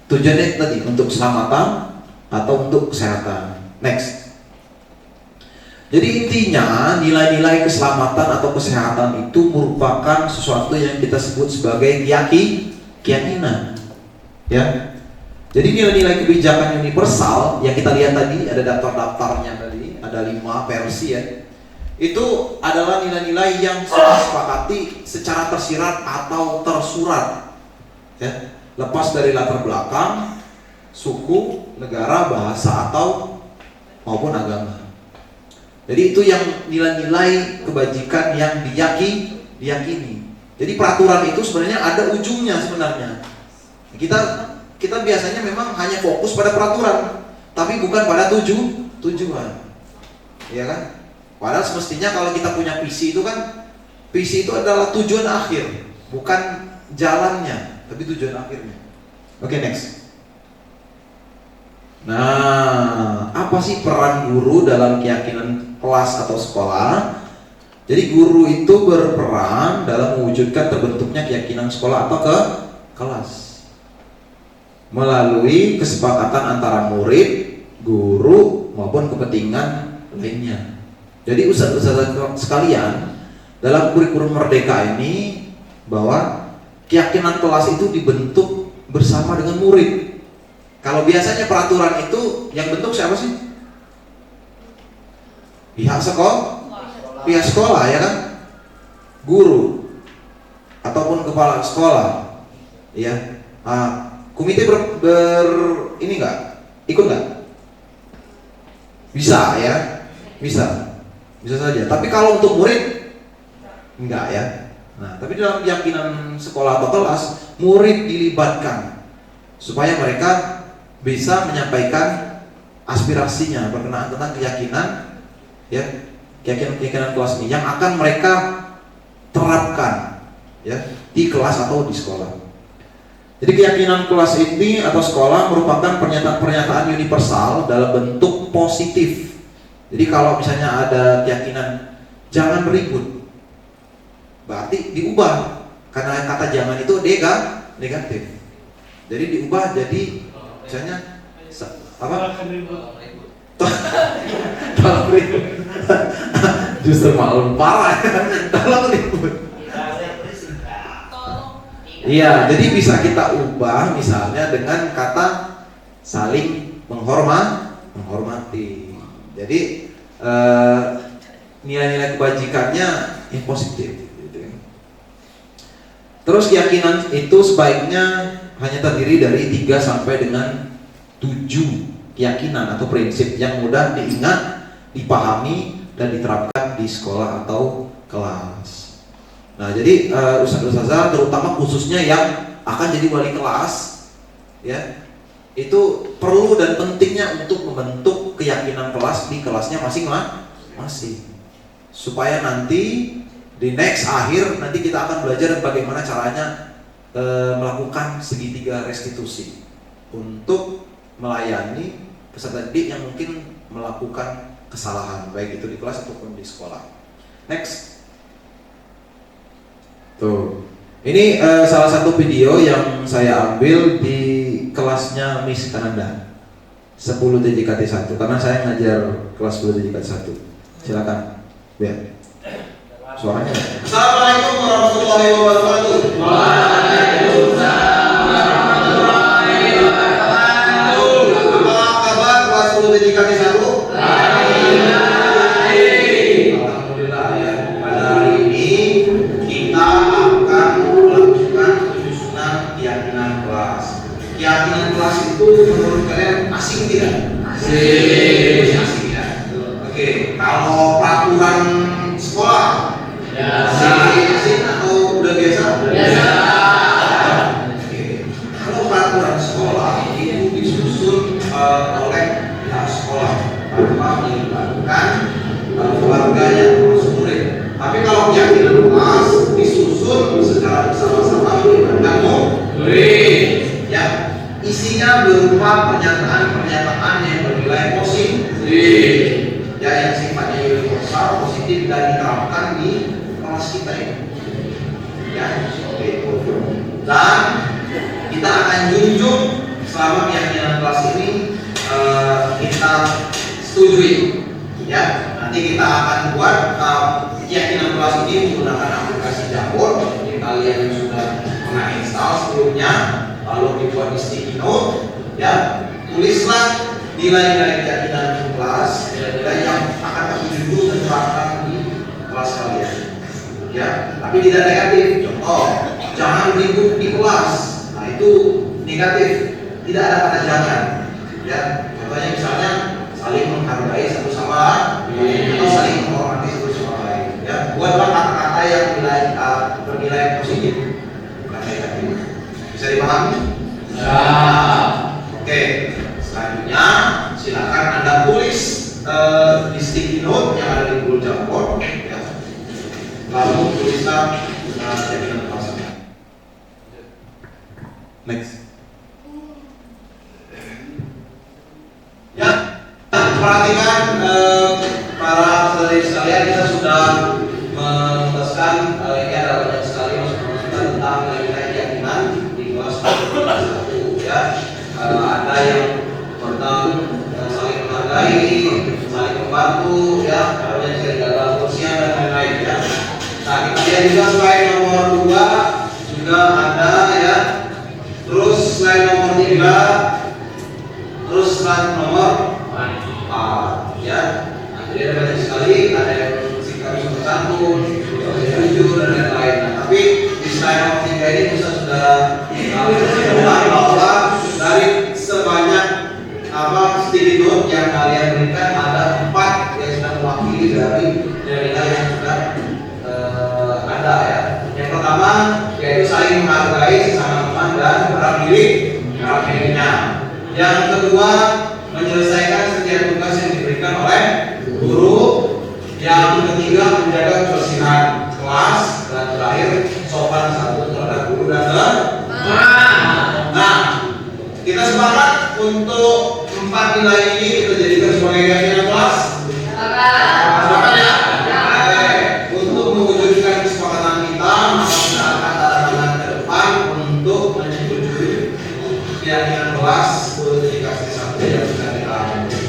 Tujuannya tadi untuk keselamatan atau untuk kesehatan. Next. Jadi intinya nilai-nilai keselamatan atau kesehatan itu merupakan sesuatu yang kita sebut sebagai keyakinan. Ya. Jadi nilai-nilai kebijakan universal yang kita lihat tadi, ada daftar-daftarnya tadi, ada 5 versi ya. Itu adalah nilai-nilai yang sudah disepakati secara tersirat atau tersurat. Ya. Lepas dari latar belakang, suku, negara, bahasa atau maupun agama. Jadi itu yang nilai-nilai kebajikan yang diyakini. Jadi peraturan itu sebenarnya ada ujungnya sebenarnya. Kita biasanya memang hanya fokus pada peraturan, tapi bukan pada tujuan. Iya kan? Padahal semestinya kalau kita punya visi itu kan, visi itu adalah tujuan akhir, bukan jalannya, tapi tujuan akhirnya. Oke, next. Nah, apa sih peran guru dalam keyakinan kelas atau sekolah? Jadi guru itu berperan dalam mewujudkan terbentuknya keyakinan sekolah atau kelas melalui kesepakatan antara murid, guru maupun kepentingan lainnya. Jadi ustaz-ustaz sekalian, dalam kurikulum Merdeka ini bahwa keyakinan kelas itu dibentuk bersama dengan murid. Kalau biasanya peraturan itu yang bentuk siapa sih? Pihak sekolah ya kan? Guru ataupun kepala sekolah. Ya. Komite ini enggak? Ikut enggak? Bisa ya? Bisa saja. Tapi kalau untuk murid enggak ya. Nah, tapi dalam keyakinan sekolah atau kelas, murid dilibatkan supaya mereka bisa menyampaikan aspirasinya berkenaan tentang keyakinan ya, keyakinan kelas ini yang akan mereka terapkan ya di kelas atau di sekolah. Jadi keyakinan kelas ini atau sekolah merupakan pernyataan universal dalam bentuk positif. Jadi kalau misalnya ada keyakinan jangan berikut, berarti diubah karena kata jangan itu negatif. Jadi diubah jadi misalnya apa? Tolong ribut. Justru malu parah. Tolong ribut. Iya, jadi bisa kita ubah misalnya dengan kata saling menghormati. menghormati. Jadi nilai-nilai kebajikannya yang positif. Gitu. Terus keyakinan itu sebaiknya hanya terdiri dari 3 sampai dengan 7 keyakinan atau prinsip yang mudah diingat, dipahami, dan diterapkan di sekolah atau kelas. Nah, jadi ustaz-ustazah terutama khususnya yang akan jadi wali kelas, ya, itu perlu dan pentingnya untuk membentuk keyakinan kelas di kelasnya masing-masing, supaya nanti di next akhir nanti kita akan belajar bagaimana caranya melakukan segitiga restitusi untuk melayani peserta didik yang mungkin melakukan kesalahan baik itu di kelas ataupun di sekolah. Next. Tuh. Ini salah satu video yang saya ambil di kelasnya Miss Kananda 10 TJKT 1 karena saya ngajar kelas 10 TJKT 1. Silakan. Ya. Suaranya. Assalamualaikum warahmatullahi wabarakatuh. Waalaikumsalam warahmatullahi wabarakatuh. Apa kabar kelas 10 TJKT 1? Alhamdulillah ya. Pada hari ini kita akan melakukan penyusunan keyakinan kelas. Keyakinan kelas itu menurut kalian asing tidak? Asing ya. Oke, kalau peraturan sekolah asing atau udah biasa? Biasa. Oke. Kalau peraturan sekolah itu disusun oleh pihak sekolah tanpa melibatkan keluarganya termasuk murid. Tapi kalau keyakinan kelas disusun secara bersama-sama melibatkan murid. Ya, isinya berupa pernyataan-pernyataan yang bernilai positif. Ya, yang sifatnya universal, positif dan diterapkan di kelas kita ini. Ya, seperti itu. Dan kita akan junjung selama keyakinan kelas ini kita setujui. Ya, nanti kita akan buat keyakinan kelas ini menggunakan aplikasi Jamboard yang kalian yang sudah pernah install sebelumnya, lalu dibuat di sticky note. Ya, tulislah nilai-nilai keyakinan kelas, nilai-nilai yang akan kami junjung dan terapkan di kelas kalian. Ya, tapi tidak negatif. Contoh, jangan ribut di kelas. Nah, itu negatif. Tidak ada kata jangan. Ya, contohnya misalnya saling menghargai satu sama lain atau saling menghormati satu sama lain. Ya, buatlah kata-kata yang bernilai positif, bukan negatif. Bisa dipahami? Ya. Oke, selanjutnya silakan Anda tulis di sticky note yang ada di Google Jamboard, ya. Lalu tulislah keyakinan kelasnya. Next. Ya, perhatikan para saudari sekalian, kita sudah menuntaskan ini ada banyak sekali masukan tentang nilai keyakinan di kelas 1 ya. Ada yang tentang saling menghargai, saling membantu ya, ada yang bisa dijaga kebersihan dan lain-lain ya. Nah, kita lihat juga slide nomor 2 juga ada ya. Terus slide nomor 3, terus slide nomor 4 ya. Nah, jadi ada banyak sekali, ada yang singkat satu, jujur dan lain-lain. Nah, tapi di slide nomor 3 ini bisa sudah mengatakan bahwa dari sebanyak sticky note yang kalian berikan ada 4 yang sudah mewakili dari nilai yang sudah ada ya. Yang pertama yaitu saling menghargai sesama teman dan orang miliknya. Yang kedua menyelesaikan setiap tugas yang diberikan oleh guru. Yang ketiga menjaga kebersihan kelas, dan terakhir sopan santun terhadap guru dan teman. Nah, kita sepakat untuk 4 nilai ini kita jadikan sebagai keyakinan kelas. Sepakat ya? Oke. Untuk mewujudkan kesepakatan kita, maka kita akan tangan ke depan untuk menyetujui keyakinan kelas dikasih satu yang sudah kita ambil.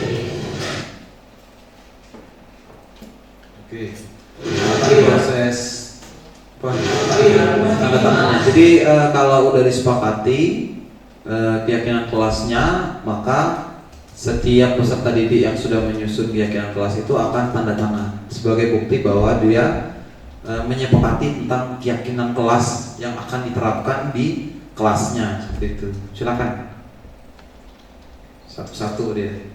Oke. Proses tanda tangannya. Jadi kalau udah disepakati keyakinan kelasnya, maka setiap peserta didik yang sudah menyusun keyakinan kelas itu akan tanda tangan sebagai bukti bahwa dia menyepakati tentang keyakinan kelas yang akan diterapkan di kelasnya, seperti itu. Silakan. Satu-satu dia.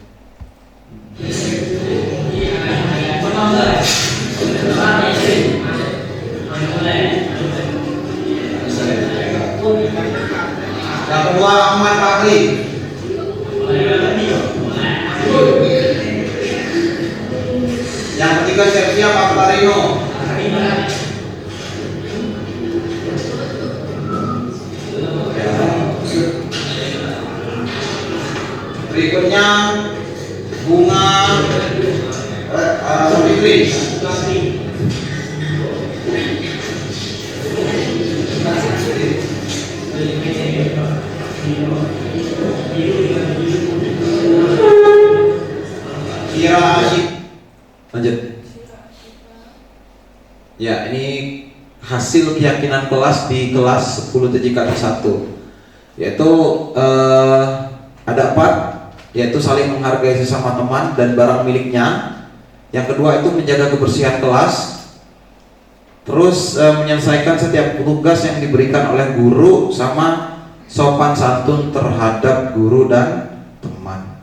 Yang kedua Ahmad Fakri. Yang ketiga Sepsia Paktarino. Berikutnya Bunga Fitri. Kira Asyik. Lanjut. Ya, ini hasil keyakinan kelas di kelas 10 TJKT 1, yaitu ada 4, yaitu saling menghargai sesama teman dan barang miliknya. Yang kedua itu menjaga kebersihan kelas. Terus menyelesaikan setiap tugas yang diberikan oleh guru, sama sopan santun terhadap guru dan teman.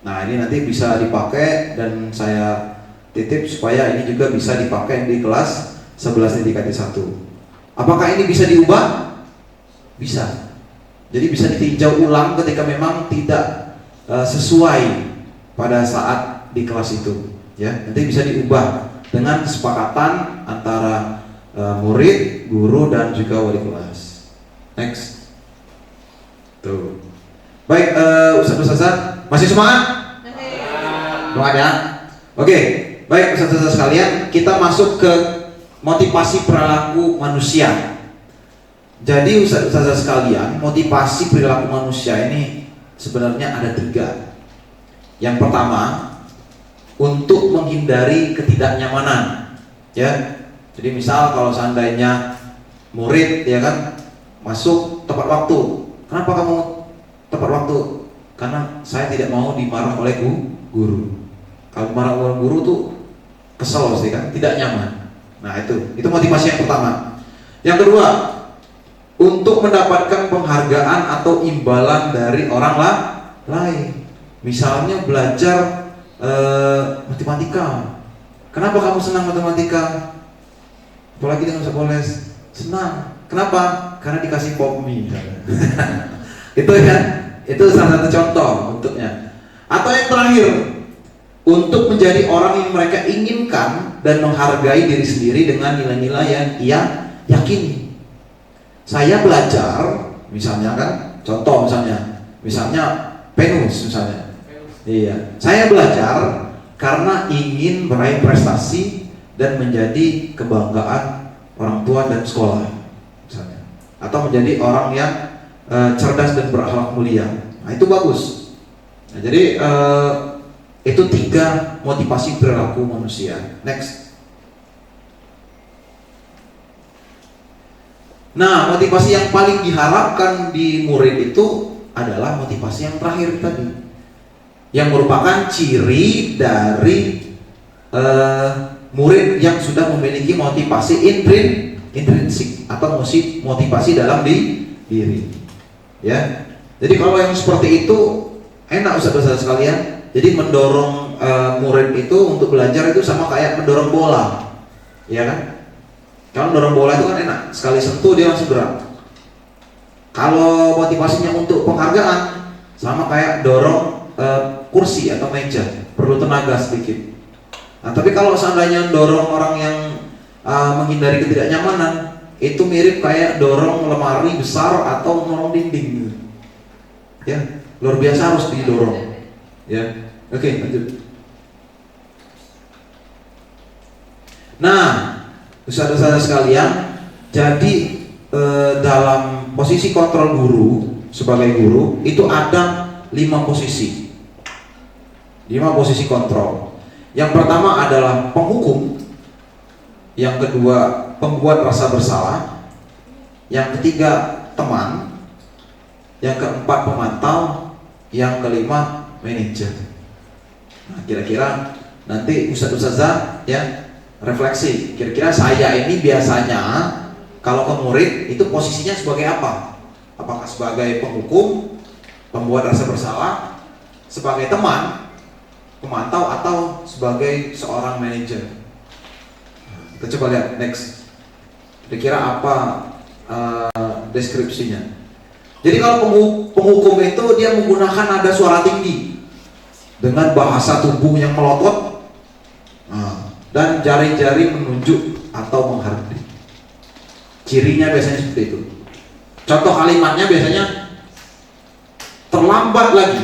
Nah, ini nanti bisa dipakai dan saya titip supaya ini juga bisa dipakai di kelas 11 TJKT 1. Apakah ini bisa diubah? Bisa. Jadi bisa ditinjau ulang ketika memang tidak sesuai pada saat di kelas itu, ya. Nanti bisa diubah dengan kesepakatan antara murid, guru, dan juga wali kelas. Next. Tuh. Baik, Ustaz-ustazah, masih semangat? Semangat ya? Oke, baik Ustaz-ustazah sekalian, kita masuk ke motivasi perilaku manusia. Jadi Ustazah sekalian, motivasi perilaku manusia ini sebenarnya ada 3. Yang pertama, untuk menghindari ketidaknyamanan, ya. Jadi misal kalau seandainya murid, ya kan, masuk tepat waktu. Kenapa kamu tepat waktu? Karena saya tidak mau dimarah oleh guru. Kalau marah oleh guru tuh kesel sih kan, tidak nyaman. Nah, itu motivasi yang pertama. Yang kedua, untuk mendapatkan penghargaan atau imbalan dari orang lain. Misalnya belajar matematika. Kenapa kamu senang matematika? Apalagi dengan sekoles, senang. Kenapa? Karena dikasih popmi. Itu kan, itu salah satu contoh untuknya. Atau yang terakhir, untuk menjadi orang yang mereka inginkan dan menghargai diri sendiri dengan nilai-nilai yang ia yakini. Saya belajar, misalnya kan, contoh misalnya penus misalnya. Iya, saya belajar karena ingin meraih prestasi dan menjadi kebanggaan orang tua dan sekolah, misalnya. Atau menjadi orang yang cerdas dan berakhlak mulia. Nah, itu bagus. Nah, jadi itu 3 motivasi perilaku manusia. Next. Nah, motivasi yang paling diharapkan di murid itu adalah motivasi yang terakhir tadi, yang merupakan ciri dari murid yang sudah memiliki motivasi intrinsik atau motivasi dalam diri. Ya. Jadi kalau yang seperti itu enak Ustaz-ustaz sekalian. Jadi mendorong murid itu untuk belajar itu sama kayak mendorong bola, ya kan? Kalau mendorong bola itu kan enak, sekali sentuh dia langsung gerak. Kalau motivasinya untuk penghargaan, sama kayak dorong kursi atau meja, perlu tenaga sedikit. Nah, tapi kalau seandainya dorong orang yang menghindari ketidaknyamanan, itu mirip kayak dorong lemari besar atau dorong dinding, ya, luar biasa harus didorong. Ya, oke, lanjut. Nah, Ustaz-ustaz sekalian, jadi dalam posisi kontrol guru sebagai guru itu ada 5 posisi. 5 posisi kontrol. Yang pertama adalah penghukum. Yang kedua, pembuat rasa bersalah. Yang ketiga, teman. Yang keempat, pemantau. Yang kelima, manajer. Nah, kira-kira nanti ustadz-ustadzah ya refleksi. Kira-kira saya ini biasanya kalau ke murid itu posisinya sebagai apa? Apakah sebagai penghukum, pembuat rasa bersalah, sebagai teman, pemantau, atau sebagai seorang manajer? Kita coba lihat next. Kira-kira apa deskripsinya? Jadi kalau penghukum itu dia menggunakan nada suara tinggi dengan bahasa tubuh yang melotot, dan jari-jari menunjuk atau menghardik. Cirinya biasanya seperti itu. Contoh kalimatnya biasanya terlambat lagi,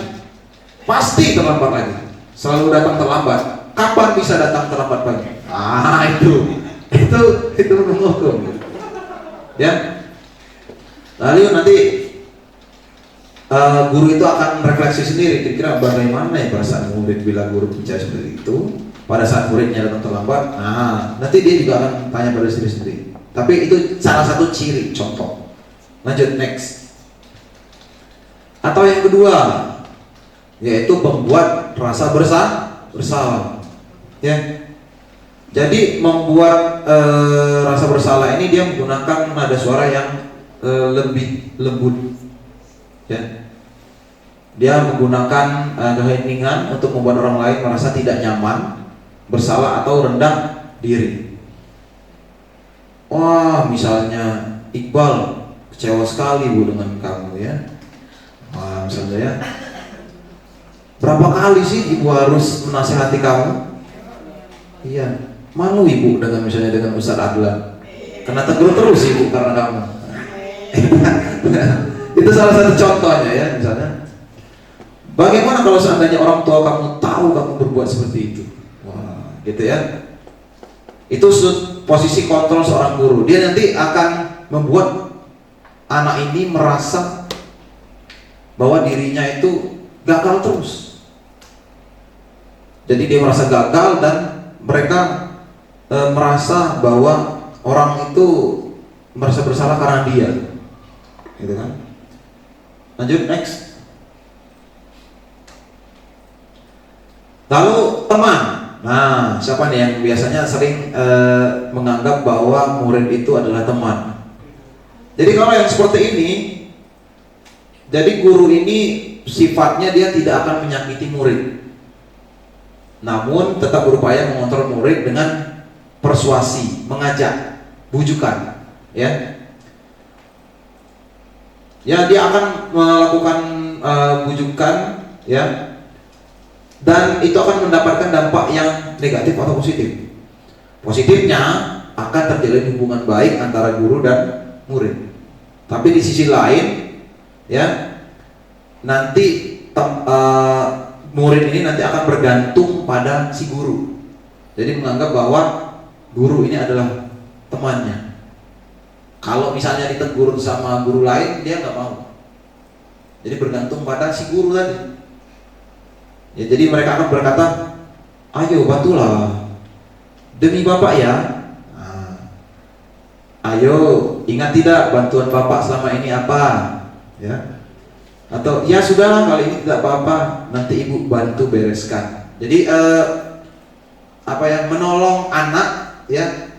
pasti terlambat lagi, selalu datang terlambat. Kapan bisa datang terlambat pagi? Itu menghukum. Ya. Lalu nanti guru itu akan refleksi sendiri, kira-kira bagaimana ya perasaan murid bila guru bicara seperti itu pada saat muridnya datang terlambat. Nanti dia juga akan tanya pada diri sendiri. Tapi itu salah satu ciri, contoh. Lanjut next. Atau yang kedua, yaitu membuat rasa bersalah. Ya. Jadi membuat rasa bersalah ini dia menggunakan nada suara yang lebih lembut. Ya. Dia menggunakan keheningan untuk membuat orang lain merasa tidak nyaman, bersalah atau rendah diri. Wah, misalnya Iqbal, kecewa sekali Bu dengan kamu ya. Wah, misalnya ya. Berapa kali sih Ibu harus menasihati kamu? Iya, malu Ibu dengan misalnya dengan Ustadz Adlan. Kena tegur terus Ibu karena kamu. Itu salah satu contohnya ya, misalnya. Bagaimana kalau seandainya orang tua kamu tahu kamu berbuat seperti itu? Wah, gitu ya. Itu posisi kontrol seorang guru. Dia nanti akan membuat anak ini merasa bahwa dirinya itu gagal terus. Jadi dia merasa gagal dan mereka merasa bahwa orang itu merasa bersalah karena dia, gitu kan? Lanjut next. Lalu teman. Nah, siapa nih yang biasanya sering menganggap bahwa murid itu adalah teman? Jadi kalau yang seperti ini, jadi guru ini sifatnya dia tidak akan menyakiti murid, namun tetap berupaya mengontrol murid dengan persuasi, mengajak, bujukan, ya. Ya, dia akan melakukan bujukan, ya. Dan itu akan mendapatkan dampak yang negatif atau positif. Positifnya akan terjalin hubungan baik antara guru dan murid. Tapi di sisi lain, ya, nanti murid ini nanti akan bergantung pada si guru. Jadi menganggap bahwa guru ini adalah temannya. Kalau misalnya ditegur sama guru lain, dia nggak mau. Jadi bergantung pada si guru tadi. Ya, jadi mereka akan berkata, ayo bantulah demi Bapak ya. Ayo, ingat tidak bantuan Bapak selama ini apa? Ya. Atau ya sudahlah, kali ini tidak apa-apa, nanti Ibu bantu bereskan. Jadi menolong anak, ya.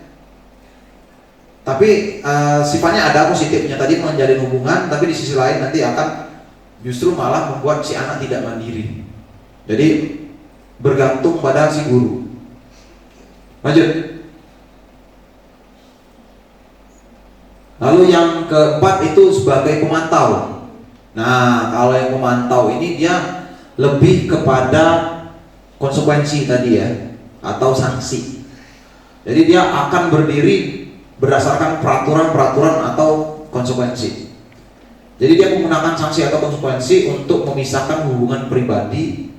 Tapi sifatnya ada positifnya tadi, menjalin hubungan, tapi di sisi lain nanti akan justru malah membuat si anak tidak mandiri. Jadi bergantung pada si guru. Lanjut. Lalu yang keempat itu sebagai pemantau. Nah, kalau yang pemantau ini dia lebih kepada konsekuensi tadi ya, atau sanksi. Jadi dia akan berdiri berdasarkan peraturan-peraturan atau konsekuensi. Jadi dia menggunakan sanksi atau konsekuensi untuk memisahkan hubungan pribadi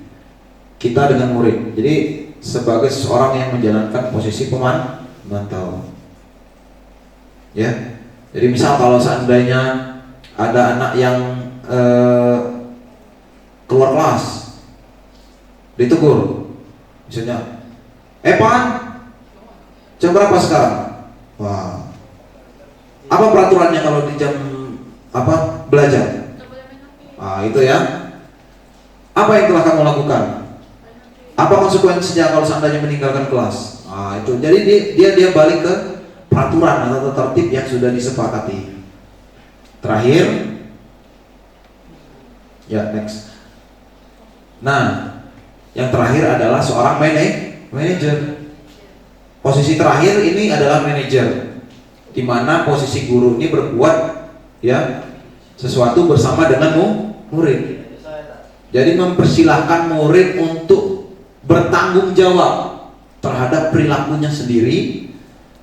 kita dengan murid. Jadi sebagai seseorang yang menjalankan posisi pemantau. Ya. Jadi misal kalau seandainya ada anak yang keluar kelas, ditegur, misalnya, Pan, jam berapa sekarang? Wah, apa peraturannya kalau di jam belajar? Itu ya. Apa yang telah kamu lakukan? Apa konsekuensinya kalau seandainya meninggalkan kelas? Nah, itu. Jadi dia balik ke peraturan atau tertib yang sudah disepakati. Terakhir, ya next. Nah, yang terakhir adalah seorang manajer. Posisi terakhir ini adalah manajer, di mana posisi guru ini berbuat ya sesuatu bersama dengan murid. Jadi mempersilahkan murid untuk bertanggung jawab terhadap perilakunya sendiri,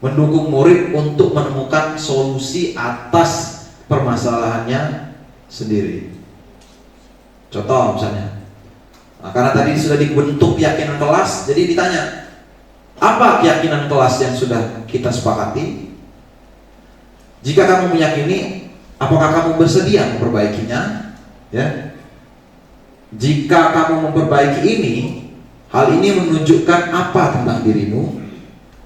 mendukung murid untuk menemukan solusi atas permasalahannya sendiri. Contoh misalnya, nah, karena tadi sudah dibentuk keyakinan kelas, jadi ditanya, apa keyakinan kelas yang sudah kita sepakati? Jika kamu meyakini, apakah kamu bersedia memperbaikinya? Ya. Jika kamu memperbaiki ini, hal ini menunjukkan apa tentang dirimu,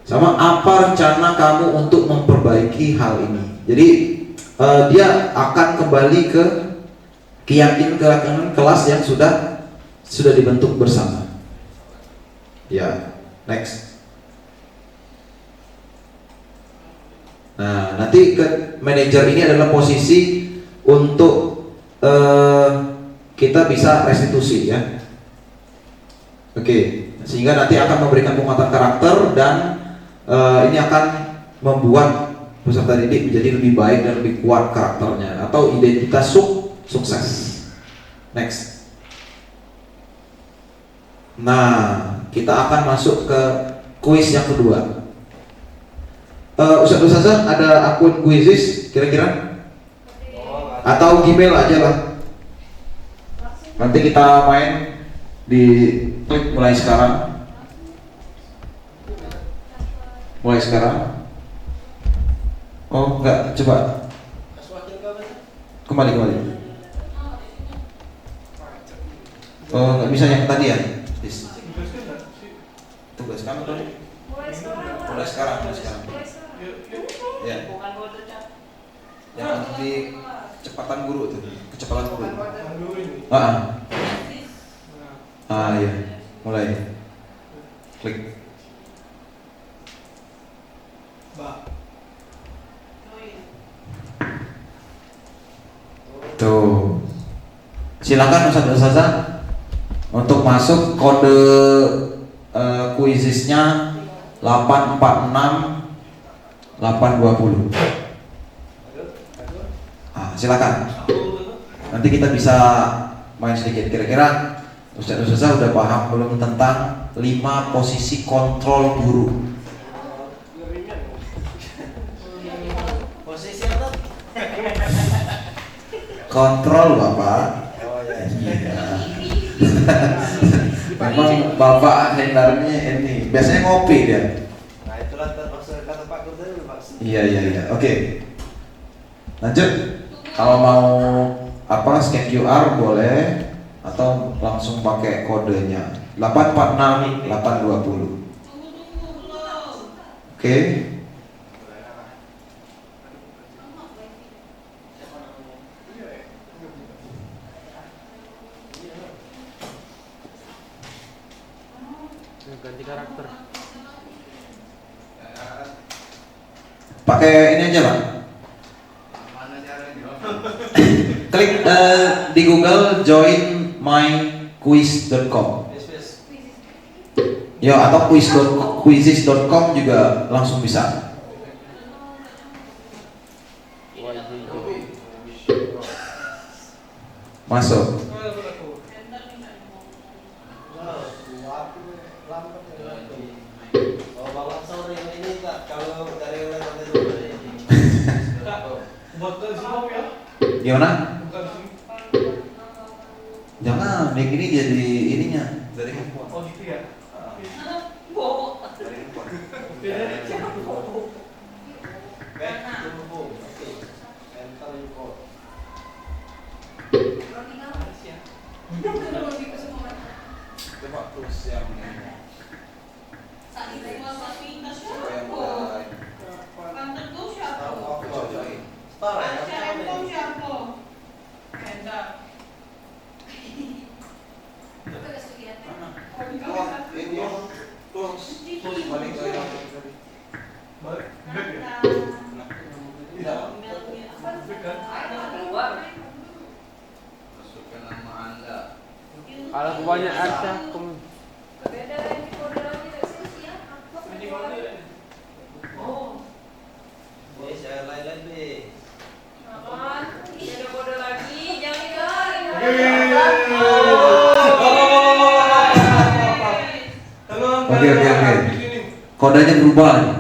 sama apa rencana kamu untuk memperbaiki hal ini. Jadi dia akan kembali ke keyakinan kelas yang sudah dibentuk bersama. Ya, next. Nah, nanti ke manajer ini adalah posisi untuk kita bisa restitusi ya. Oke, sehingga nanti akan memberikan penguatan karakter dan ini akan membuat peserta didik menjadi lebih baik dan lebih kuat karakternya atau identitas sukses. Next. Nah, kita akan masuk ke kuis yang kedua. Ustaz ada akun Quizizz kira-kira? Atau Gmail aja lah. Nanti kita main di klik mulai sekarang. Mulai sekarang. Oh enggak, coba kembali. Oh enggak bisa yang tadi ya? Tugas kamu tuh. Mulai sekarang. Ya. Yang di kecepatan guru tuh, kecepatan guru. Iya, mulai. Klik. Tuh. Silakan Ustazah untuk masuk kode Quizizz-nya 846 820. Silakan. Nanti kita bisa main sedikit. Kira-kira Ustazah udah paham belum tentang 5 posisi kontrol guru? Posisi apa? Kontrol Bapak. Iya. Memang Bapak hendarnya ini biasanya ngopi dia. Nah itulah termasuk kata Pak Guru tadi Pak. Iya. Oke. Lanjut. Kalau mau scan QR boleh atau langsung pakai kodenya 846 820. Oke. Ganti karakter. Pakai ini aja Pak. Klik di Google join myquiz.com. Ya atau quizizz.com juga langsung bisa. Masuk. Gimana? Jangan, mic ini jadi ininya dari handphone. Oh gitu ya. Dari handphone. Coba terus yang ini. Supaya mulai. Banyak arca. Saya lain-lain deh. Oke. Kodenya berubah nih.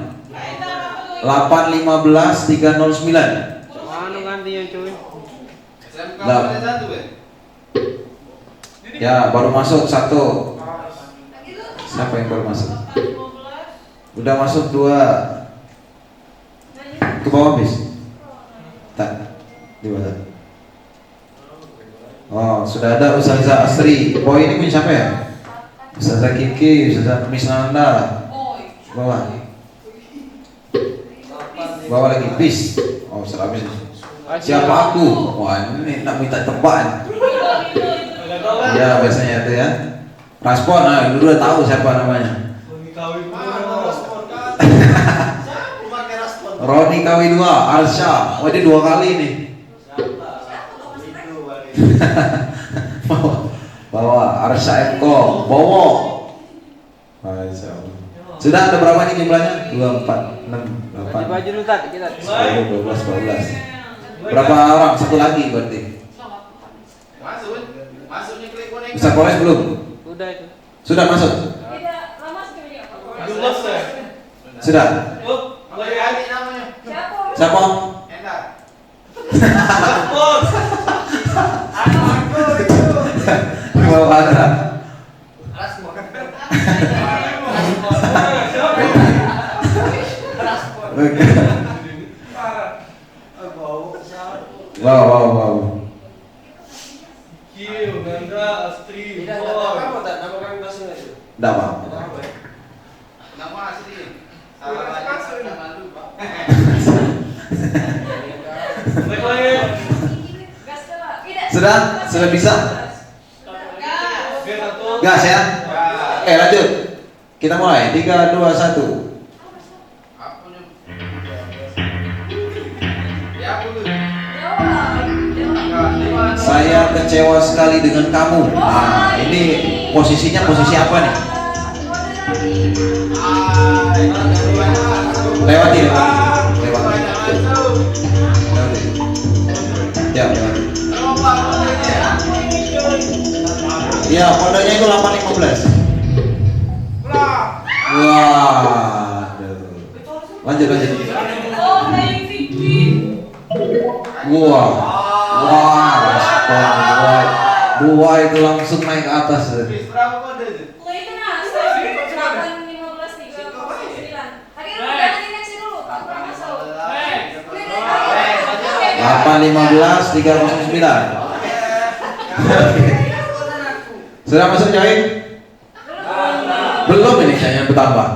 815309. Mana gantinya cuy? Ya, baru masuk satu. Siapa yang baru masuk? Udah masuk dua. Ke bawah bis. Tak. Di bawah. Oh, sudah ada Ustazah Asri. Oh, ini punya siapa ya? Ustazah Kiki, Ustazah Misnanda. Bawah. Bawah lagi bis. Oh, sudah habis. Siapa aku? Wah, ini nak minta tebakan. Ya, biasanya itu ya. Respon, nah, dulu udah tahu siapa namanya. Roni Kawi 2, Arsha. Oh, ini 2 kali nih. Bawa Arsha Eko, Bowo. Sudah ada berapa nih jumlahnya? 2, 4, 6, 8. Baju dulu tadi kita. 10, 12, 12. Berapa orang? Satu lagi berarti. Ustaz Polres belum? Udah itu. Sudah masuk? Sudah? Siapa? Mau ada? Wow. Tidak apa-apa, tak nama kami masing itu. Enggak apa. Nama asli. Salah lagi. Nama lu, Pak. Sudah? Sudah bisa? Gas ya? Lanjut. Kita mulai. 3, 2, 1. Saya kecewa sekali dengan kamu. Nah, ini posisinya posisi apa nih? Lewati. Ya, lewati. Ya, kodenya itu 815. Wah. Lanjut. Wah, dua itu langsung naik ke atas. Berapa kode itu? 815 309. Sudah masuk Join? Belum ini kayaknya bertambah.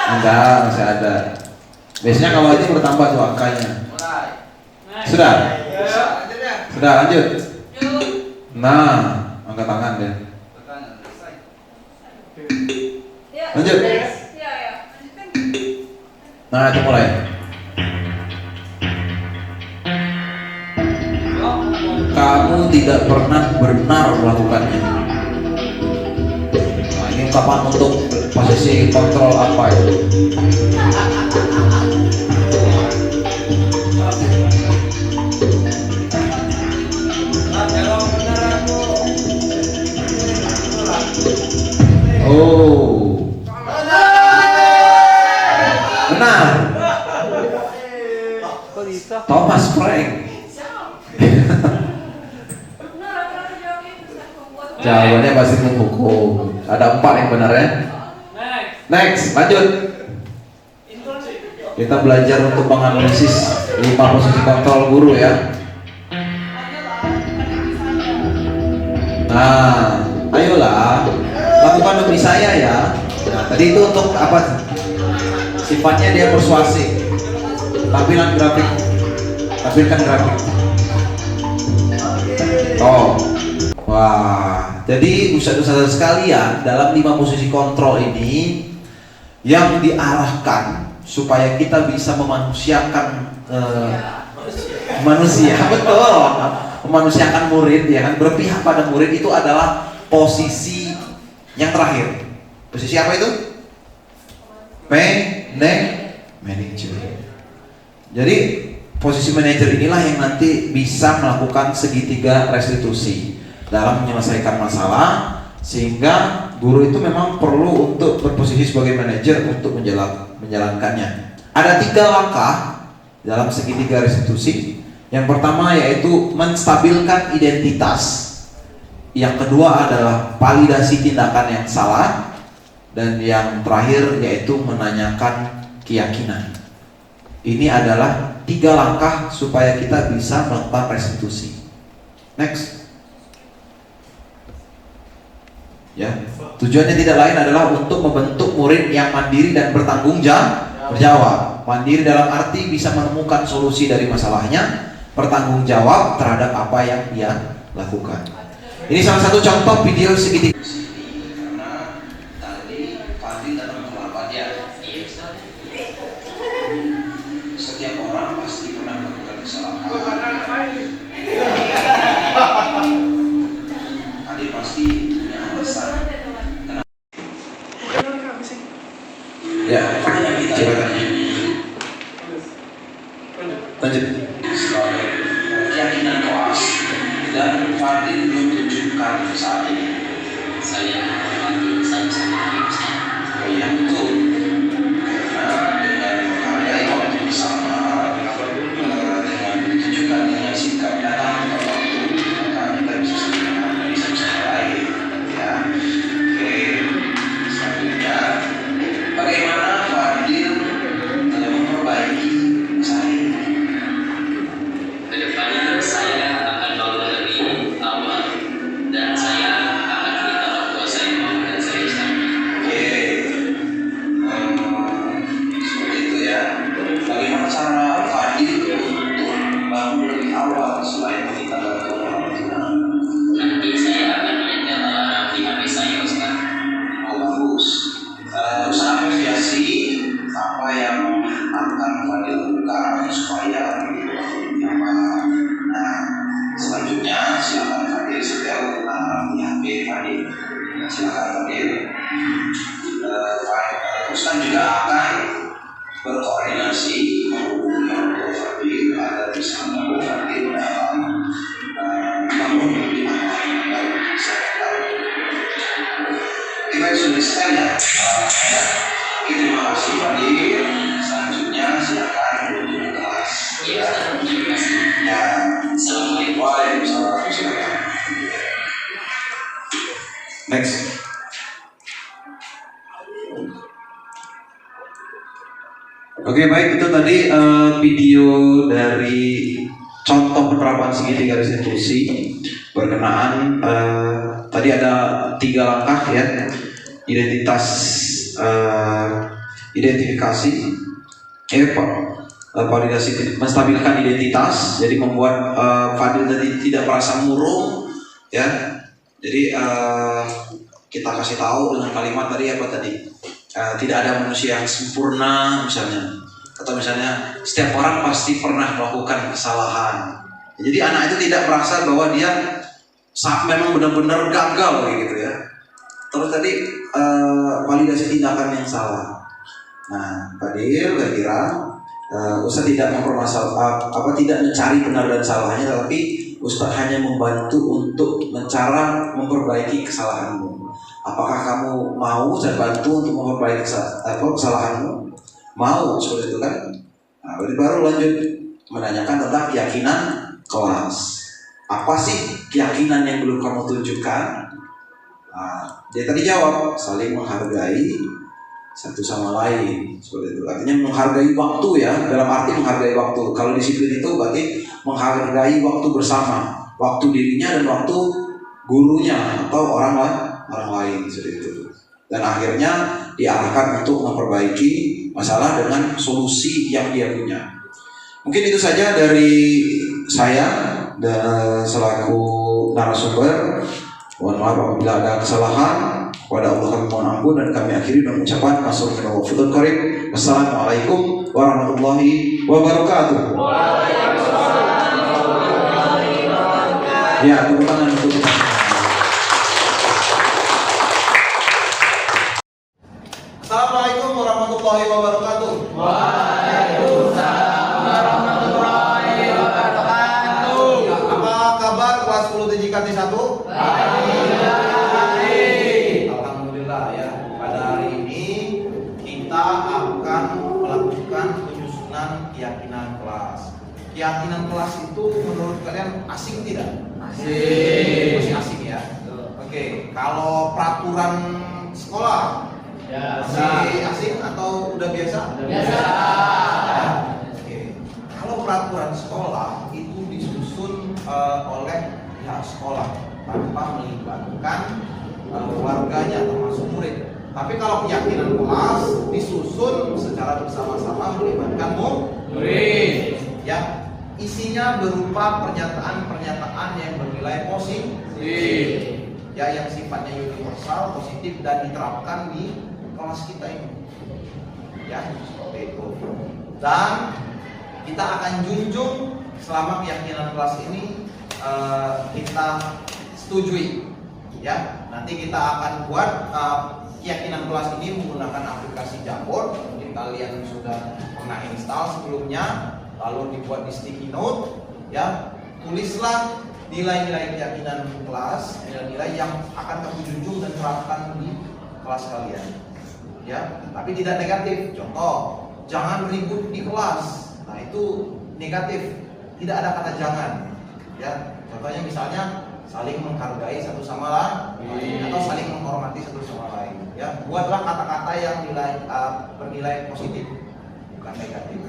Enggak, masih ada. Biasanya kalau itu bertambah tuh angkanya. Sudah? Sudah lanjut. Nah, angkat tangan deh. Lanjut. Nah, itu mulai. Kamu tidak pernah benar melakukannya. Nah, ini ungkapan untuk posisi kontrol apa itu? Oh, benar. Kok bisa? Thomas Frank. Jawabannya pasti menghukum. Ada 4 yang benar ya. Next, lanjut. Kita belajar untuk menganalisis 5 posisi kontrol guru ya. Nah, ayolah lakukan demi saya ya. Nah, tadi itu untuk apa? Sifatnya dia persuasif. Tampilkan grafik. Oh. Wah, jadi ustadz-ustadz sekalian, dalam 5 posisi kontrol ini yang diarahkan supaya kita bisa memanusiakan manusia, betul, memanusiakan murid, ya kan, berpihak pada murid itu adalah posisi yang terakhir. Posisi apa itu? Manager. Jadi posisi manajer inilah yang nanti bisa melakukan segitiga restitusi dalam menyelesaikan masalah, sehingga guru itu memang perlu untuk berposisi sebagai manajer untuk menjalankannya. Ada 3 langkah dalam segitiga restitusi. Yang pertama yaitu menstabilkan identitas. Yang kedua adalah validasi tindakan yang salah. Dan yang terakhir yaitu menanyakan keyakinan. Ini adalah 3 langkah supaya kita bisa melakukan restitusi. Next. Ya, tujuannya tidak lain adalah untuk membentuk murid yang mandiri dan bertanggung jawab. Mandiri dalam arti bisa menemukan solusi dari masalahnya, bertanggung jawab terhadap apa yang dia lakukan. Ini salah satu contoh video segitiga. Karena tadi Fadil datang terlambat ya. Setiap orang pasti pernah melakukan kesalahan. Fadil pasti punya alasan. Ya, coba lanjut. Keyakinan koas dan Fadil belum tunjukkan saat ini. Saya oh iya betul. Karena dengan menghargai waktu bersama, dengan ditunjukkan dengan sikap datang ke waktu, maka kita bisa lain. Ya, oke. Selanjutnya, bagaimana Fadil dalam memperbaiki saya? Kedepannya saya akan bangun lebih awal dan saya akan minta orang tua saya dan saya istirahat. Oke, seperti itu ya. Bagaimana cara Fadil untuk bangun lebih awal selain meminta bantuan orang tua? Nanti saya akan menyetel alarm di HP saya, Ustaz. Oh bagus. Usaha mediasi apa yang akan Fadil lakukan supaya lebih apa? Nah, selanjutnya silakan Fadil setel alarm di HP Fadil. Silakan Fadil. Ustaz juga akan berkoordinasi menghubungi orang tua Fadil agar bisa membantu Fadil dalam bangun lebih awal. Kita sudah setel ya. Terima kasih Fadil. Selanjutnya silakan menuju kelas. Ya, Ustaz. Terima kasih. Ya. Assalamualaikum. Waalaikumsalam. Silakan. Next. Oke, baik, itu tadi video dari contoh penerapan segitiga restitusi berkenaan tadi ada 3 langkah ya, identifikasi, validasi, menstabilkan identitas, jadi membuat Fadil tadi tidak merasa murung ya. Jadi kita kasih tahu dengan kalimat tadi apa tadi? Tidak ada manusia yang sempurna misalnya, atau misalnya setiap orang pasti pernah melakukan kesalahan. Jadi anak itu tidak merasa bahwa dia memang benar-benar gagal gitu ya. Terus tadi validasi tindakan yang salah. Nah, Fadil kira Ustaz tidak mempermasalahkan tidak mencari benar dan salahnya, tapi Ustaz hanya membantu untuk memperbaiki kesalahanmu. Apakah kamu mau saya bantu untuk memperbaiki kesalahanmu? Mau, seperti itu kan? Nah, baru lanjut menanyakan tentang keyakinan kelas. Apa sih keyakinan yang belum kamu tunjukkan? Nah, dia tadi jawab saling menghargai satu sama lain, seperti itu. Artinya menghargai waktu ya, dalam arti menghargai waktu. Kalau disiplin itu berarti menghargai waktu bersama, waktu dirinya dan waktu gurunya atau orang lain, seperti itu. Dan akhirnya diarahkan untuk memperbaiki masalah dengan solusi yang dia punya. Mungkin itu saja dari saya dan selaku narasumber. Mohon maaf apabila ada kesalahan. Kepada Allah kami mohon ampun dan kami akhiri dengan ucapan Assalamualaikum warahmatullahi wabarakatuh. Ya, tepuk tangan untuk kita. Assalamualaikum warahmatullahi wabarakatuh. Apa kabar kelas 10 TJKT 1? Alhamdulillah ya. Pada hari ini kita akan melakukan penyusunan keyakinan kelas. Keyakinan kelas itu menurut kalian asing tidak? Asing. Masih asing ya. Oke, kalau peraturan sekolah masih asing atau udah biasa? Biasa. Oke. Kalau peraturan sekolah itu disusun oleh pihak sekolah tanpa melibatkan warganya termasuk murid. Tapi kalau keyakinan kelas disusun secara bersama-sama melibatkan murid. Ya, isinya berupa pernyataan-pernyataan yang bernilai positif. Ya, yang sifatnya universal, positif dan diterapkan di kelas kita ini. Ya, seperti itu. Dan kita akan junjung selama keyakinan kelas ini kita setujui. Ya, nanti kita akan buat keyakinan kelas ini menggunakan aplikasi Jamboard. Mungkin kalian sudah pernah install sebelumnya, lalu dibuat di sticky note. Ya, tulislah nilai-nilai keyakinan kelas, nilai-nilai yang akan kamu junjung dan terapkan di kelas kalian. Ya, tapi tidak negatif. Contoh, jangan ribut di kelas. Nah, itu negatif. Tidak ada kata jangan. Ya, contohnya misalnya saling menghargai satu sama lain atau saling menghormati satu sama lain. Ya, buatlah kata-kata yang bernilai positif, bukan negatif.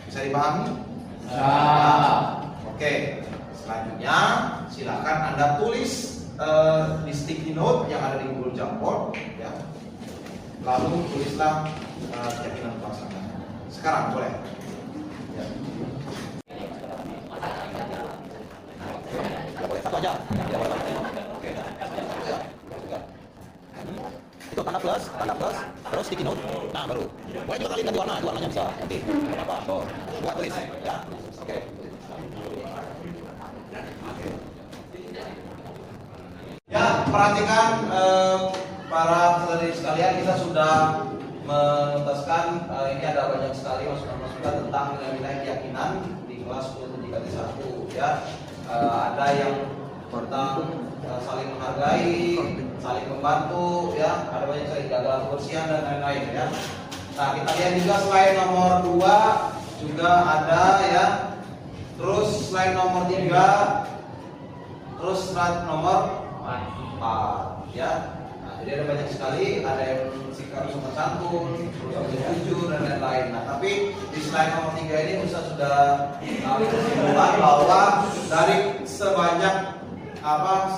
Bisa dipahami? Bisa. Oke. Selanjutnya, silakan Anda tulis di sticky note yang ada di Google Jamboard, ya. Lalu tulislah keyakinan kelas Anda. Sekarang boleh. Ya. Boleh satu aja. Oke. Itu tanda plus, terus sticky note. Nah, baru. Boleh juga kalian ganti warnanya bisa. Nanti apa? Tuh, buat tulis. Ya. Oke. Ya, perhatikan para peserta sekalian, kita sudah menuntaskan ini ada banyak sekali masukan-masukan tentang nilai-nilai keyakinan di kelas 10 TJKT 1 ya. Ada yang tentang saling menghargai, saling membantu ya, ada banyak sekali jaga kebersihan dan lain-lain ya. Nah, kita lihat juga slide nomor 2 juga ada ya. Terus slide nomor 3, terus slide nomor 4 ya. Nah, jadi ada banyak sekali, ada yang sikap sopan santun, terus jujur dan lain-lain. Nah, tapi di slide nomor 3 ini Ustaz sudah kesimpulan bahwa dari sebanyak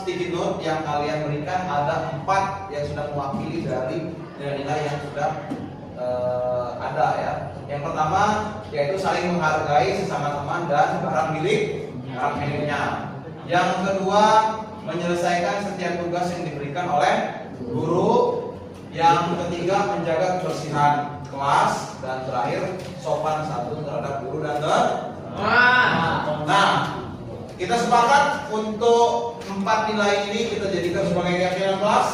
sticky note yang kalian berikan ada 4 yang sudah mewakili dari nilai-nilai yang sudah ada ya. Yang pertama yaitu saling menghargai sesama teman dan barang miliknya. Yang kedua, menyelesaikan setiap tugas yang diberikan oleh guru. Yang ketiga, menjaga kebersihan kelas. Dan terakhir, sopan santun terhadap guru dan teman. Nah, kita sepakat untuk 4 nilai ini kita jadikan sebagai keyakinan kelas.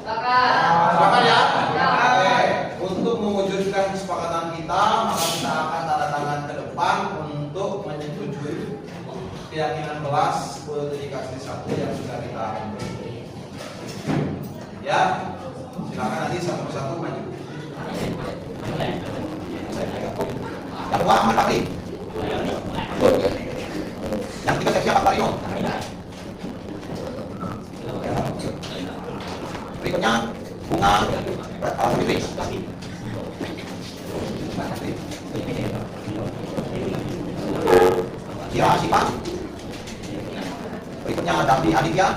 Sepakat ya? Oke. Untuk mewujudkan kesepakatan kita, maka kita akan tanda tangan ke depan untuk menyetujui keyakinan kelas TJKT 1 yang sudah kita ambil. Ya, silakan nanti satu persatu maju. Yang kedua Ahmad Bakri. Yang ketiga siapa Pak Rio? Berikutnya Bunga Fitri. Kira Sipa. Berikutnya Dabdi Aditya.